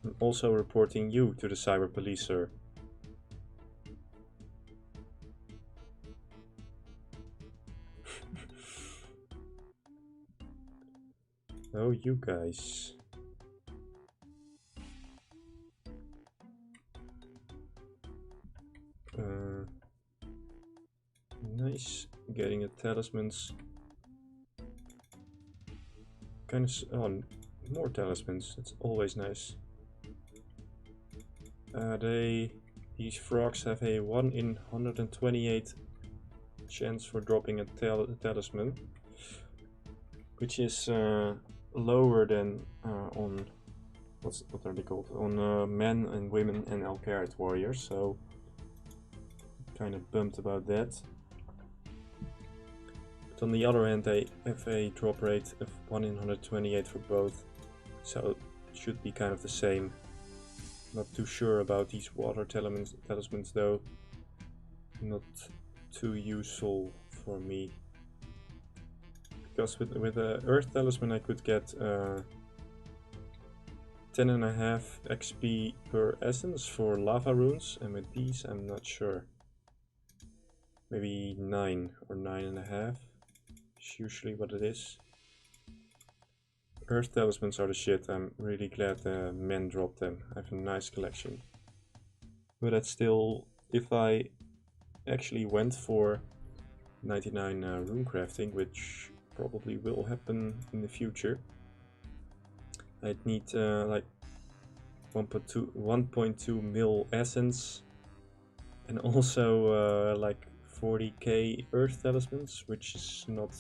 I'm also reporting you to the cyber police, sir. Oh, you guys. Nice. Getting the talismans. Kind of... oh, more talismans. It's always nice. These frogs have a 1 in 128 chance for dropping a talisman, which is lower than on what are they called? On men and women and Alcarid warriors. So kind of bummed about that. But on the other hand, they have a drop rate of 1 in 128 for both, so it should be kind of the same. Not too sure about these water talismans though. Not too useful for me. Because with the Earth Talisman I could get 10.5 XP per essence for lava runes, and with these I'm not sure. Maybe 9 or 9.5 is usually what it is. Earth Talismans are the shit. I'm really glad men dropped them. I have a nice collection. But that's still, if I actually went for 99 rune crafting, which probably will happen in the future, I'd need like 1.2 mil essence and also like 40k Earth Talismans, which is not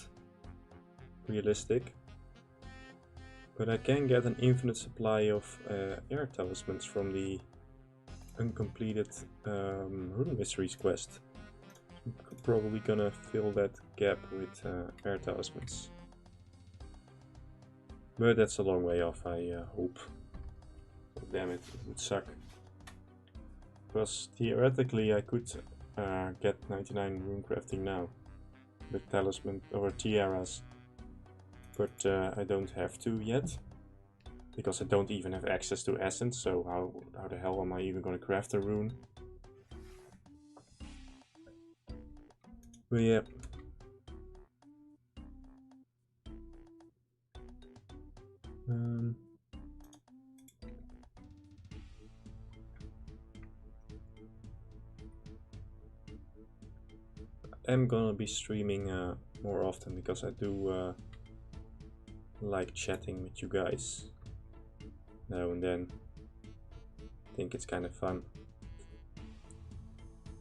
realistic. But I can get an infinite supply of Air Talismans from the uncompleted Rune Mysteries quest. I'm probably gonna fill that gap with Air Talismans. But that's a long way off, I hope. Oh, damn it, it would suck. Because theoretically I could get 99 rune crafting now with talisman or tiaras. But I don't have to yet, because I don't even have access to essence, so how the hell am I even gonna craft a rune? But yeah. I'm gonna be streaming more often, because I do like chatting with you guys now and then. I think it's kind of fun,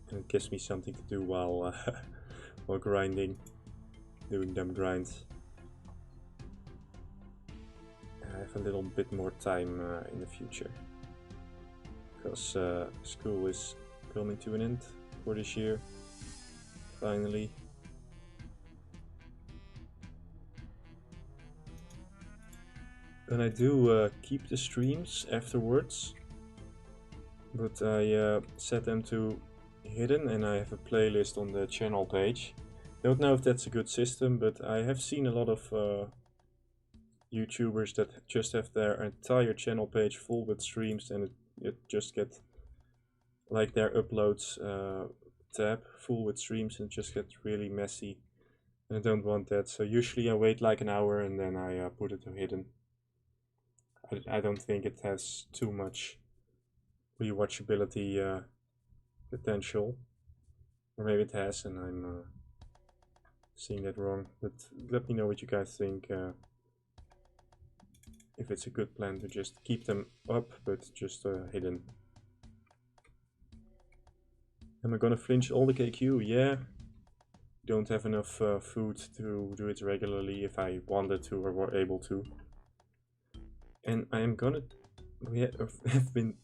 and it gives me something to do while while grinding, doing dumb grinds. I have a little bit more time in the future, because school is coming to an end for this year, finally. And I do keep the streams afterwards, but I set them to hidden, and I have a playlist on the channel page. Don't know if that's a good system, but I have seen a lot of YouTubers that just have their entire channel page full with streams, and it just get like their uploads tab full with streams, and just get really messy. And I don't want that, so usually I wait like an hour and then I put it to hidden. I don't think it has too much rewatchability potential, or maybe it has and I'm seeing that wrong. But let me know what you guys think. If it's a good plan to just keep them up, but just hidden. Am I gonna flinch all the KQ? Yeah. Don't have enough food to do it regularly if I wanted to or were able to. And I am gonna... We have been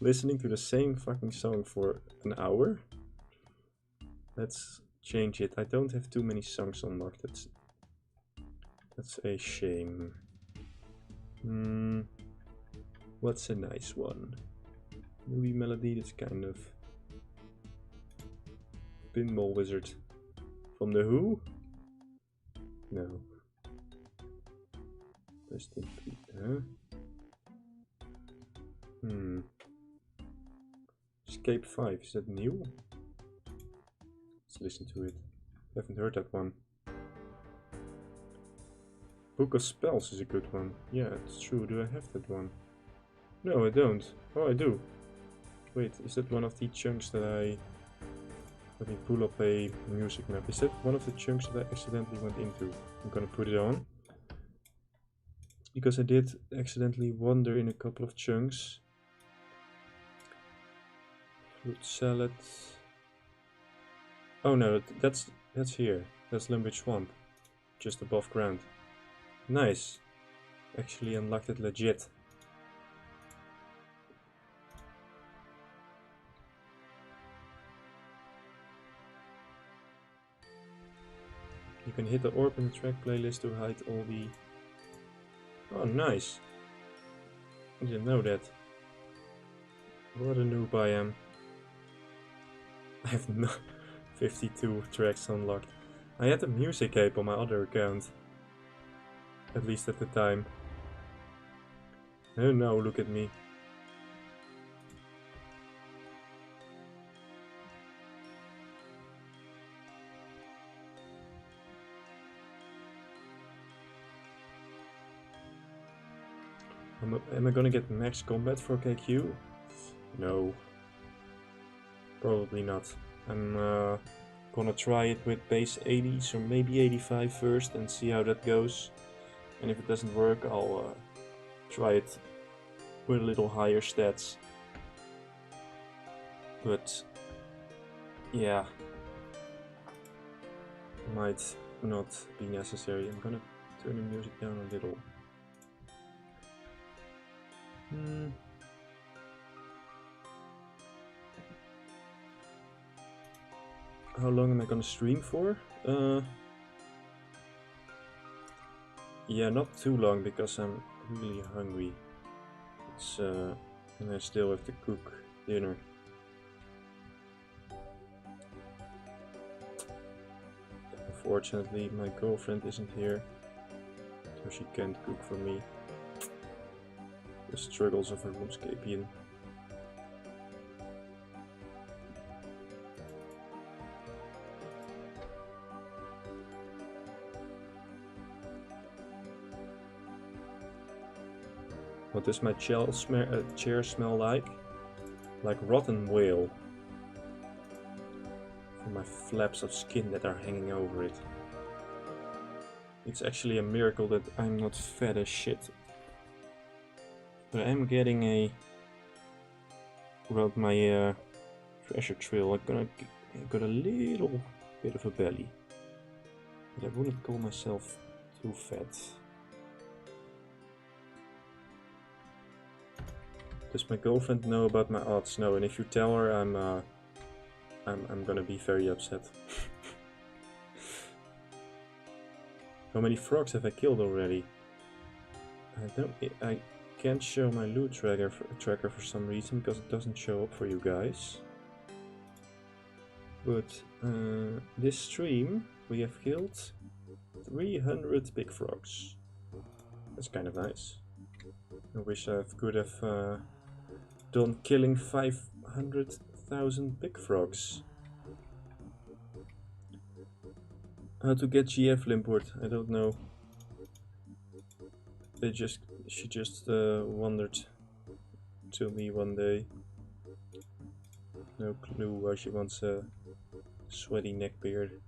listening to the same fucking song for an hour. Let's change it. I don't have too many songs unlocked. That's a shame. What's a nice one? Movie melody that's kind of... Pinball Wizard. From The Who? No. Rest in peace, huh? Escape 5, is that new? Let's listen to it. Haven't heard that one. Book of Spells is a good one. Yeah, it's true. Do I have that one? No, I don't. Oh, I do. Wait, is that one of the chunks that I... Let me pull up a music map. Is that one of the chunks that I accidentally went into? I'm gonna put it on. Because I did accidentally wander in a couple of chunks. Fruit salad. Oh no, that's here. That's Lumbridge Swamp. Just above ground. Nice. Actually unlocked it legit. You can hit the orb in the track playlist to hide all the... Oh, nice. I didn't know that. What a noob I am. I have no 52 tracks unlocked. I had the music ape on my other account. At least at the time. Oh no, look at me. Am I gonna get max combat for KQ? No. Probably not. I'm gonna try it with base 80s or maybe 85 first and see how that goes. And if it doesn't work, I'll try it with a little higher stats. But yeah, might not be necessary. I'm gonna turn the music down a little. How long am I gonna stream for? Yeah, not too long because I'm really hungry. It's and I still have to cook dinner. Unfortunately, my girlfriend isn't here, so she can't cook for me. The struggles of a RuneScapian. What does my chair smell like? Like rotten whale. From my flaps of skin that are hanging over it. It's actually a miracle that I'm not fat as shit. But I am getting around my treasure trail. I got a little bit of a belly. But I wouldn't call myself too fat. Does my girlfriend know about my odds? No, and if you tell her, I'm gonna be very upset. How many frogs have I killed already? I can't show my loot tracker for some reason because it doesn't show up for you guys. But this stream we have killed 300 big frogs. That's kind of nice. I wish I could have done killing 500,000 big frogs. How to get GF Limport? I don't know. She just wandered to me one day. No clue why she wants a sweaty neckbeard.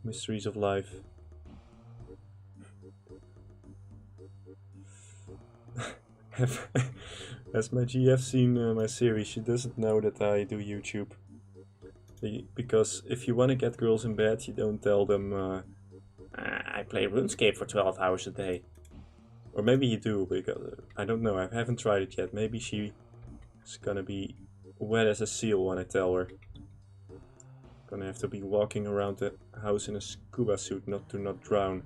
Mysteries of life. Has my GF seen my series? She doesn't know that I do YouTube. Because if you want to get girls in bed, you don't tell them I play RuneScape for 12 hours a day. Or maybe you do, because I don't know, I haven't tried it yet. Maybe she's gonna be wet as a seal when I tell her. Gonna have to be walking around the house in a scuba suit not to not drown.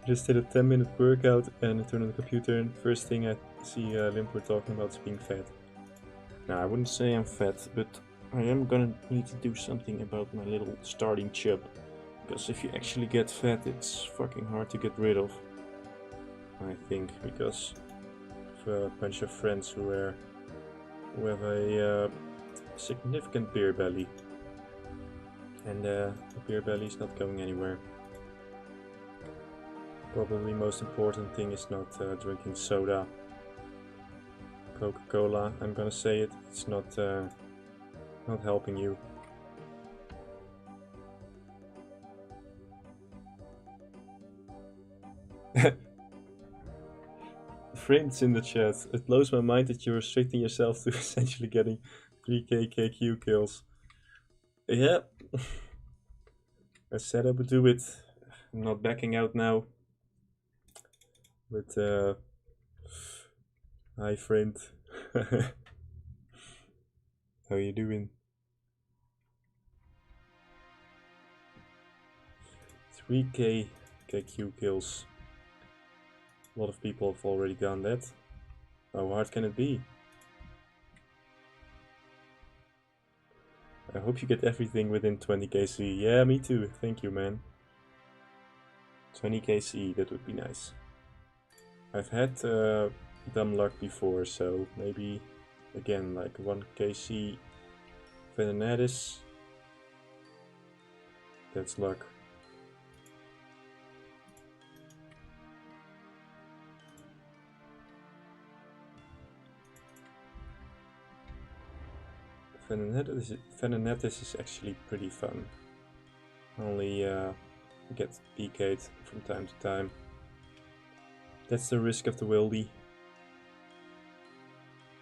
Just did a 10-minute workout and I turn on the computer and first thing I see Limport talking about is being fat. Now I wouldn't say I'm fat, but I am gonna need to do something about my little starting chub. Because if you actually get fat, it's fucking hard to get rid of. I think, because of a bunch of friends who have a significant beer belly. And the beer belly is not going anywhere. Probably most important thing is not drinking soda. Coca-Cola, I'm gonna say it, it's not helping you. Friends in the chat, it blows my mind that you're restricting yourself to essentially getting 3k KQ kills. Yeah, I said I would do it. I'm not backing out now. But hi friend. How you doing? 3k KQ kills. A lot of people have already done that. How hard can it be? I hope you get everything within 20k CE. Yeah, me too. Thank you, man. 20k CE, that would be nice. I've had dumb luck before, so maybe again like 1k CE Venenatis. That's luck. Venenatis is actually pretty fun. Only get PK'd from time to time. That's the risk of the wildy.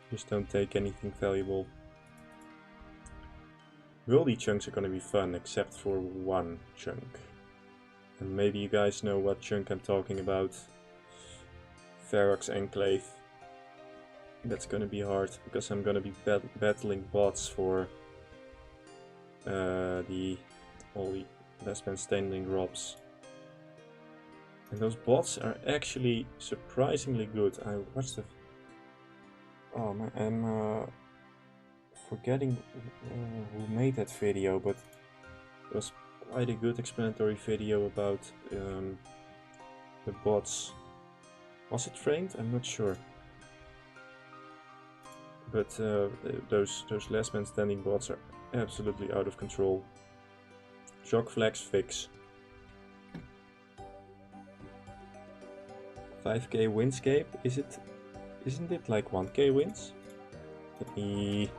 Just don't take anything valuable. Wildy chunks are gonna be fun, except for one chunk. And maybe you guys know what chunk I'm talking about. Ferox Enclave. That's gonna be hard, because I'm gonna be battling bots for all the last man standing drops. And those bots are actually surprisingly good. I watched the... Oh man, I'm forgetting who made that video, but it was quite a good explanatory video about the bots. Was it trained? I'm not sure. But those last man standing bots are absolutely out of control. Jockflex fix. 5k winscape, isn't it like 1k wins? Let me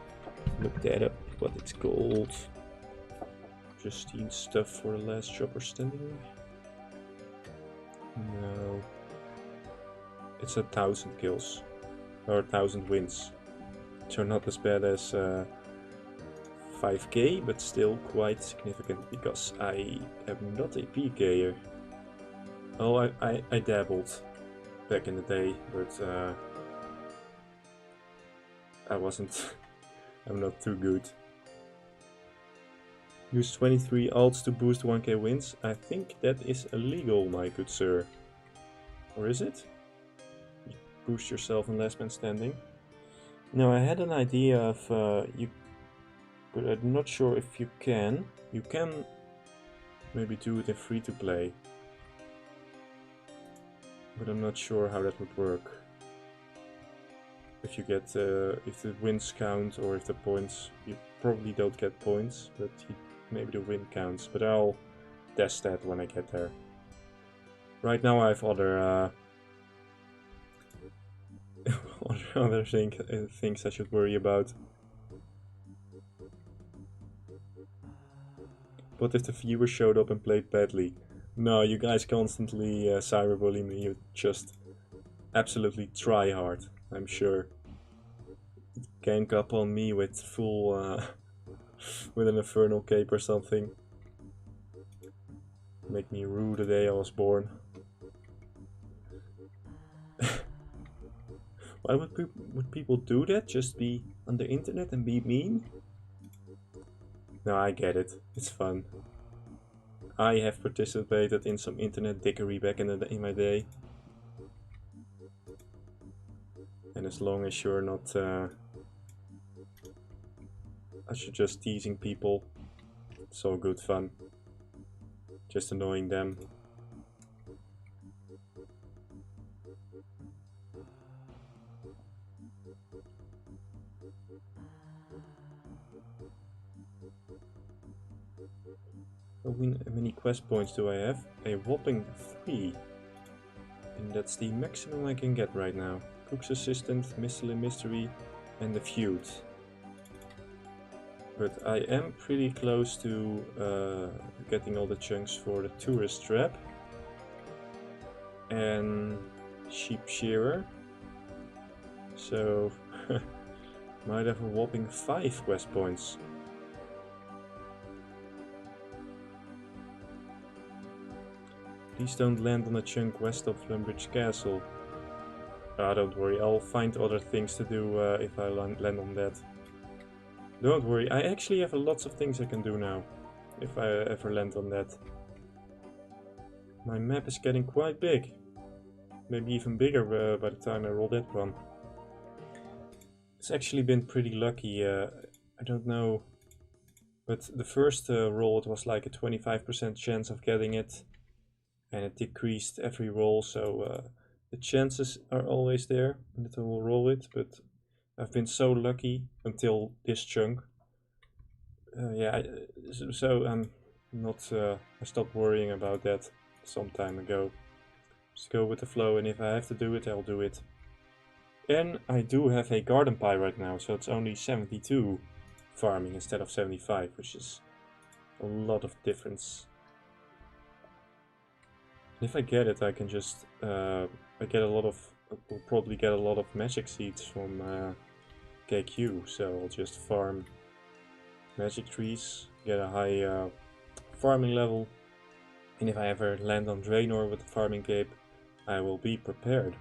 look that up, what it's called. Pristine stuff for the last chopper standing. No. It's 1,000 kills. Or 1,000 wins. So not as bad as 5k, but still quite significant because I am not a PKer. Oh, I dabbled back in the day, but I wasn't... I'm not too good. Use 23 alts to boost 1k wins. I think that is illegal, my good sir. Or is it? You boost yourself in last man standing. No, I had an idea of you, but I'm not sure if you can. You can maybe do it in free to play, but I'm not sure how that would work. If you get if the wins count or if the points, you probably don't get points, but maybe the win counts. But I'll test that when I get there. Right now I have other other things I should worry about. What if the viewer showed up and played badly? No, you guys constantly cyberbully me. You just absolutely try hard, I'm sure. Gank up on me with full with an infernal cape or something. Make me rue the day I was born. Why would people do that? Just be on the internet and be mean? No, I get it. It's fun. I have participated in some internet dickery back in my day. And as long as you're not as you're just teasing people, it's all good fun. Just annoying them. How many quest points do I have? A whopping 3. And that's the maximum I can get right now. Cook's Assistant, Missile Mystery, and the Feud. But I am pretty close to getting all the chunks for the Tourist Trap and Sheep Shearer. So might have a whopping 5 quest points. Please don't land on a chunk west of Lumbridge Castle. Ah, don't worry, I'll find other things to do if I land on that. Don't worry, I actually have lots of things I can do now, if I ever land on that. My map is getting quite big. Maybe even bigger by the time I roll that one. It's actually been pretty lucky, I don't know. But the first roll it was like a 25% chance of getting it. And it decreased every roll, so the chances are always there that I will roll it, but I've been so lucky until this chunk. Yeah, so I'm not, I stopped worrying about that some time ago. Just go with the flow, and if I have to do it, I'll do it. And I do have a garden pie right now, so it's only 72 farming instead of 75, which is a lot of difference. If I get it, I can just, I will probably get a lot of magic seeds from KQ, so I'll just farm magic trees, get a high farming level, and if I ever land on Draenor with the farming cape, I will be prepared.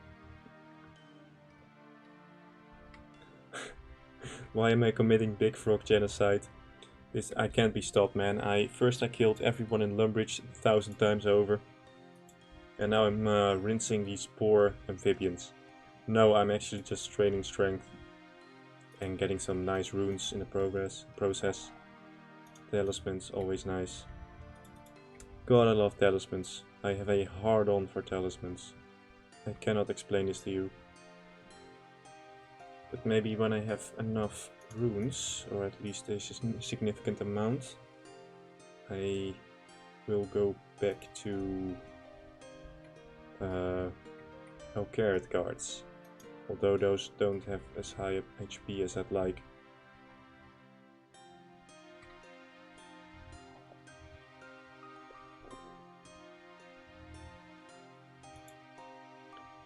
Why am I committing Big Frog genocide? I can't be stopped, man. First I killed everyone in Lumbridge 1,000 times over. And now I'm rinsing these poor amphibians. No, I'm actually just training strength. And getting some nice runes in the process. Talismans, always nice. God, I love talismans. I have a hard-on for talismans. I cannot explain this to you. But maybe when I have enough runes, or at least a significant amount, I will go back to Carrot cards, although those don't have as high a HP as I'd like.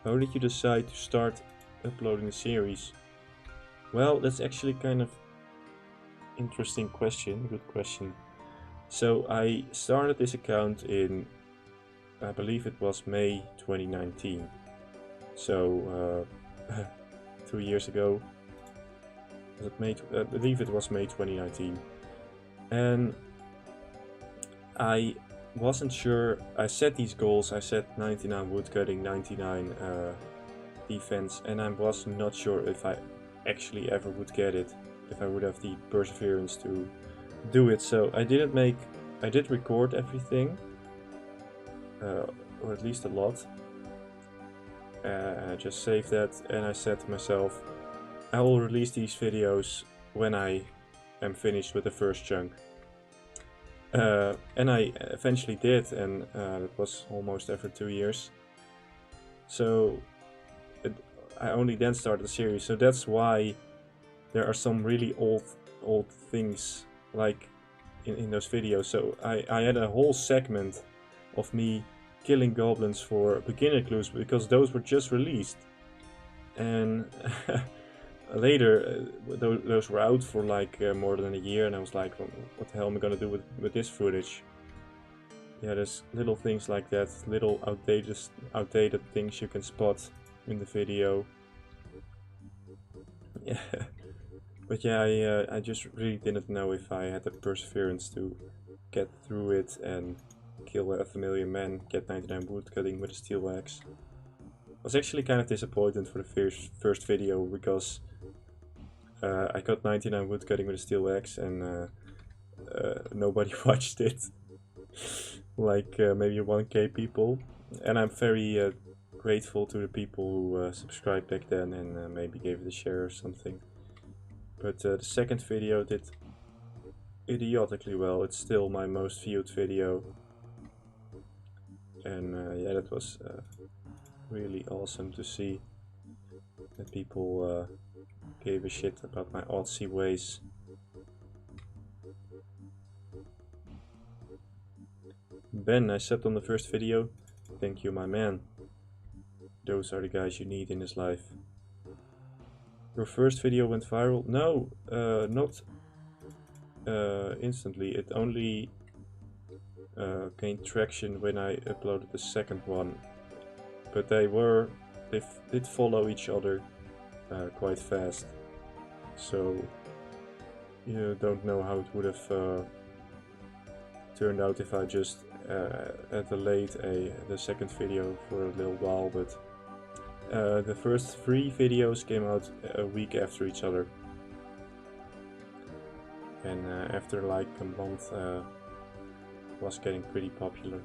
How did you decide to start uploading the series? Well, that's actually kind of interesting question, good question. So I started this account in, I believe it was May 2019. So 2 years ago. Was it May? I believe it was May 2019. And I wasn't sure. I set these goals. I set 99 woodcutting, 99 defense, and I was not sure if I actually ever would get it, if I would have the perseverance to do it. So I did record everything, or at least a lot. I just saved that, and I said to myself, I will release these videos when I am finished with the first chunk. And I eventually did, and it was almost every 2 years. So I only then started the series, so that's why there are some really old things like in those videos. So I had a whole segment of me killing goblins for beginner clues because those were just released, and later those were out for like more than a year, and I was like, well, what the hell am I gonna do with this footage? Yeah, there's little things like that, little outdated things you can spot in the video. Yeah, but yeah, I just really didn't know if I had the perseverance to get through it and kill a familiar man, get 99 wood cutting with a steel axe. I was actually kind of disappointed for the first video because I got 99 wood cutting with a steel axe and nobody watched it. Like maybe 1K people, and I'm very grateful to the people who subscribed back then and maybe gave it a share or something. But the second video did idiotically well. It's still my most viewed video, and yeah, that was really awesome to see that people gave a shit about my artsy ways. Ben, I said on the first video, thank you, my man. Those are the guys you need in this life. Your first video went viral? No, not instantly. It only gained traction when I uploaded the second one. But they did follow each other quite fast. So you don't know how it would have turned out if I just delayed the second video for a little while, but the first 3 videos came out a week after each other, and after like a month was getting pretty popular.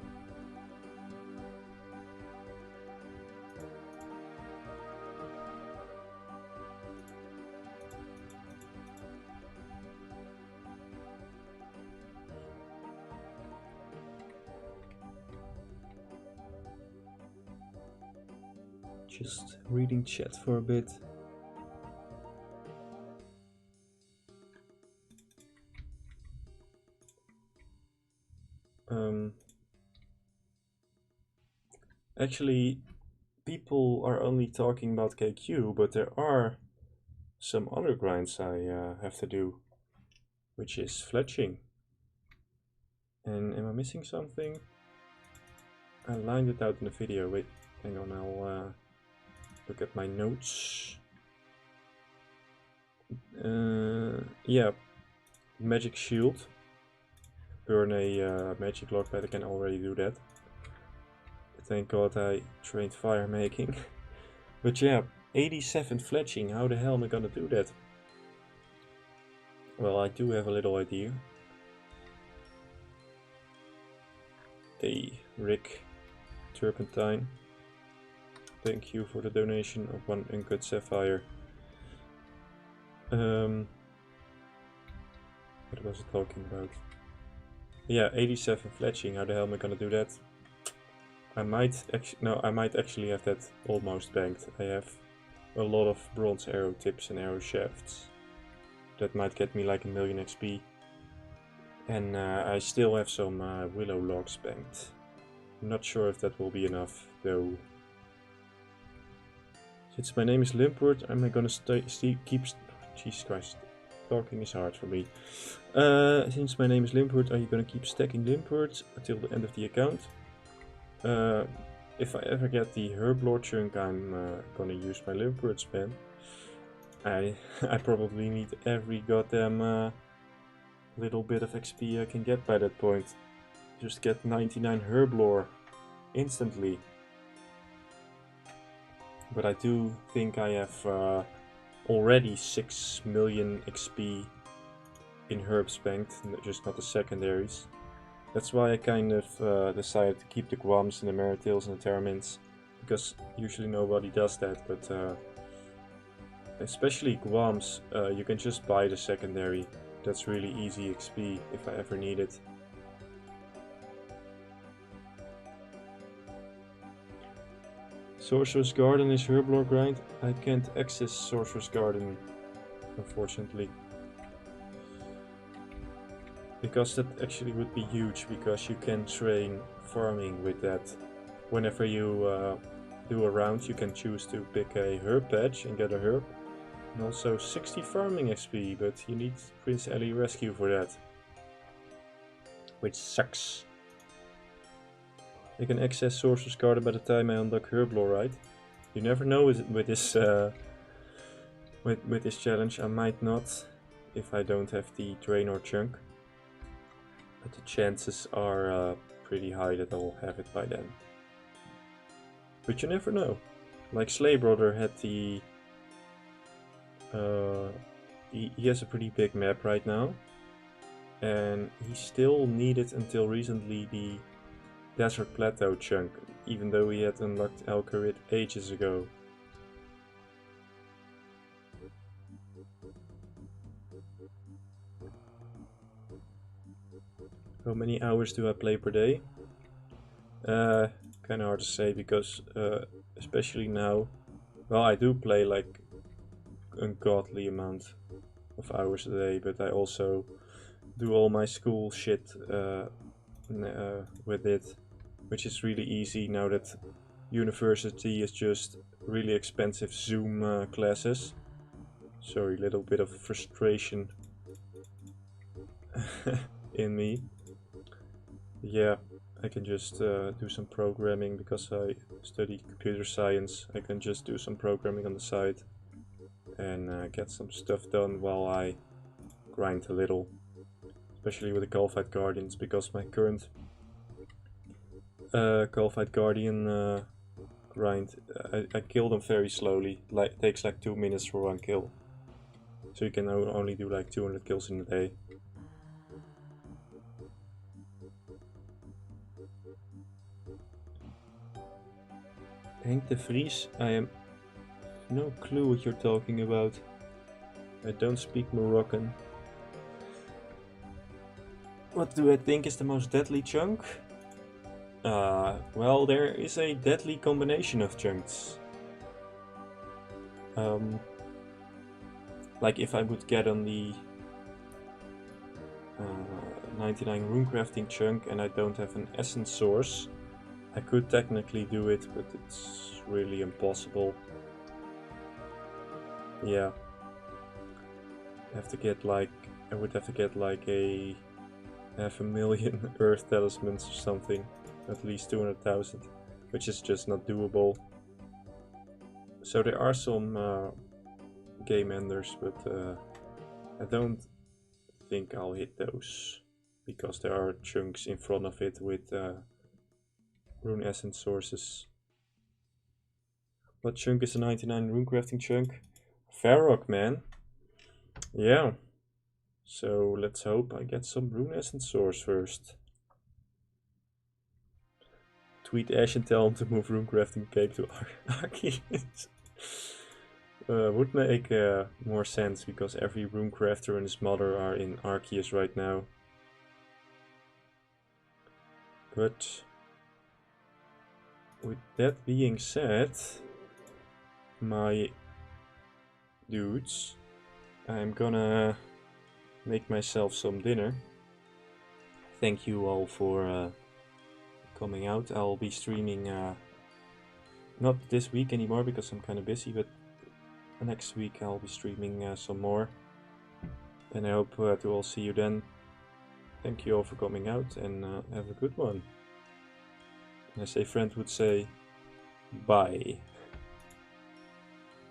Just reading chat for a bit. Actually, people are only talking about KQ, but there are some other grinds I have to do, which is fletching. And am I missing something? I lined it out in the video. Wait, hang on, I'll look at my notes. Yeah, magic shield. Burn a magic log pad. I can already do that. Thank God I trained fire making. But yeah, 87 fletching. How the hell am I gonna do that? Well, I do have a little idea. Hey, Rick Turpentine. Thank you for the donation of 1 uncut sapphire. What was I talking about? Yeah, 87 fletching. How the hell am I gonna do that? I might actually have that almost banked. I have a lot of bronze arrow tips and arrow shafts. That might get me like 1,000,000 XP. And I still have some willow logs banked. I'm not sure if that will be enough though. Since my name is Limpward, am I gonna keep... Jesus Christ, talking is hard for me. Since my name is Limpward, are you gonna keep stacking Limpwards until the end of the account? If I ever get the Herb Lord chunk, I'm gonna use my Limpward spam. I probably need every goddamn little bit of XP I can get by that point. Just get 99 Herblore instantly. But I do think I have already 6 million XP in herbs banked, just not the secondaries. That's why I kind of decided to keep the Guams and the Maritails and the Terramins, because usually nobody does that, but especially Guams, you can just buy the secondary. That's really easy XP if I ever need it. Sorcerer's Garden is Herblore grind. I can't access Sorcerer's Garden, unfortunately. Because that actually would be huge, because you can train farming with that. Whenever you do a round, you can choose to pick a herb patch and get a herb. And also 60 farming XP, but you need Prince Ali Rescue for that. Which sucks. I can access Sorcerer's Garden by the time I unlock Herblore, right? You never know with this with this challenge. I might not, if I don't have the Draenor chunk. But the chances are pretty high that I'll have it by then. But you never know. Like Slaybrother had the... he has a pretty big map right now. And he still needed until recently the Desert Plateau chunk, even though he had unlocked Alcarid ages ago. How many hours do I play per day? Kinda hard to say, because especially now, well, I do play like an ungodly amount of hours a day, but I also do all my school shit with it, which is really easy now that university is just really expensive Zoom classes. Sorry, a little bit of frustration in me. Yeah, I can just do some programming because I study computer science. I can just do some programming on the side and get some stuff done while I grind a little. Especially with the Kalphite Guardians, because my current Kalphite Guardian grind, I kill them very slowly. Like, it takes like 2 minutes for one kill. So you can only do like 200 kills in a day. Henk de Vries, I am no clue what you're talking about. I don't speak Moroccan. What do I think is the most deadly chunk? Well, there is a deadly combination of chunks. Like if I would get on the 99 runecrafting chunk and I don't have an essence source, I could technically do it, but it's really impossible. Yeah. I would have to get like a 500,000 Earth Talismans or something. At least 200,000, which is just not doable. So there are some game enders, but I don't think I'll hit those, because there are chunks in front of it with rune essence sources. What chunk is the 99 runecrafting chunk? Varrock, man. Yeah. So let's hope I get some rune essence source first. Tweet Ash and tell him to move runecrafting cape to Arceus. Would make more sense, because every runecrafter and his mother are in Arceus right now. But with that being said, my dudes, I'm gonna make myself some dinner. Thank you all for coming out. I'll be streaming not this week anymore because I'm kind of busy, but next week I'll be streaming some more, and I hope to all see you then. Thank you all for coming out, and have a good one. As a friend would say, bye.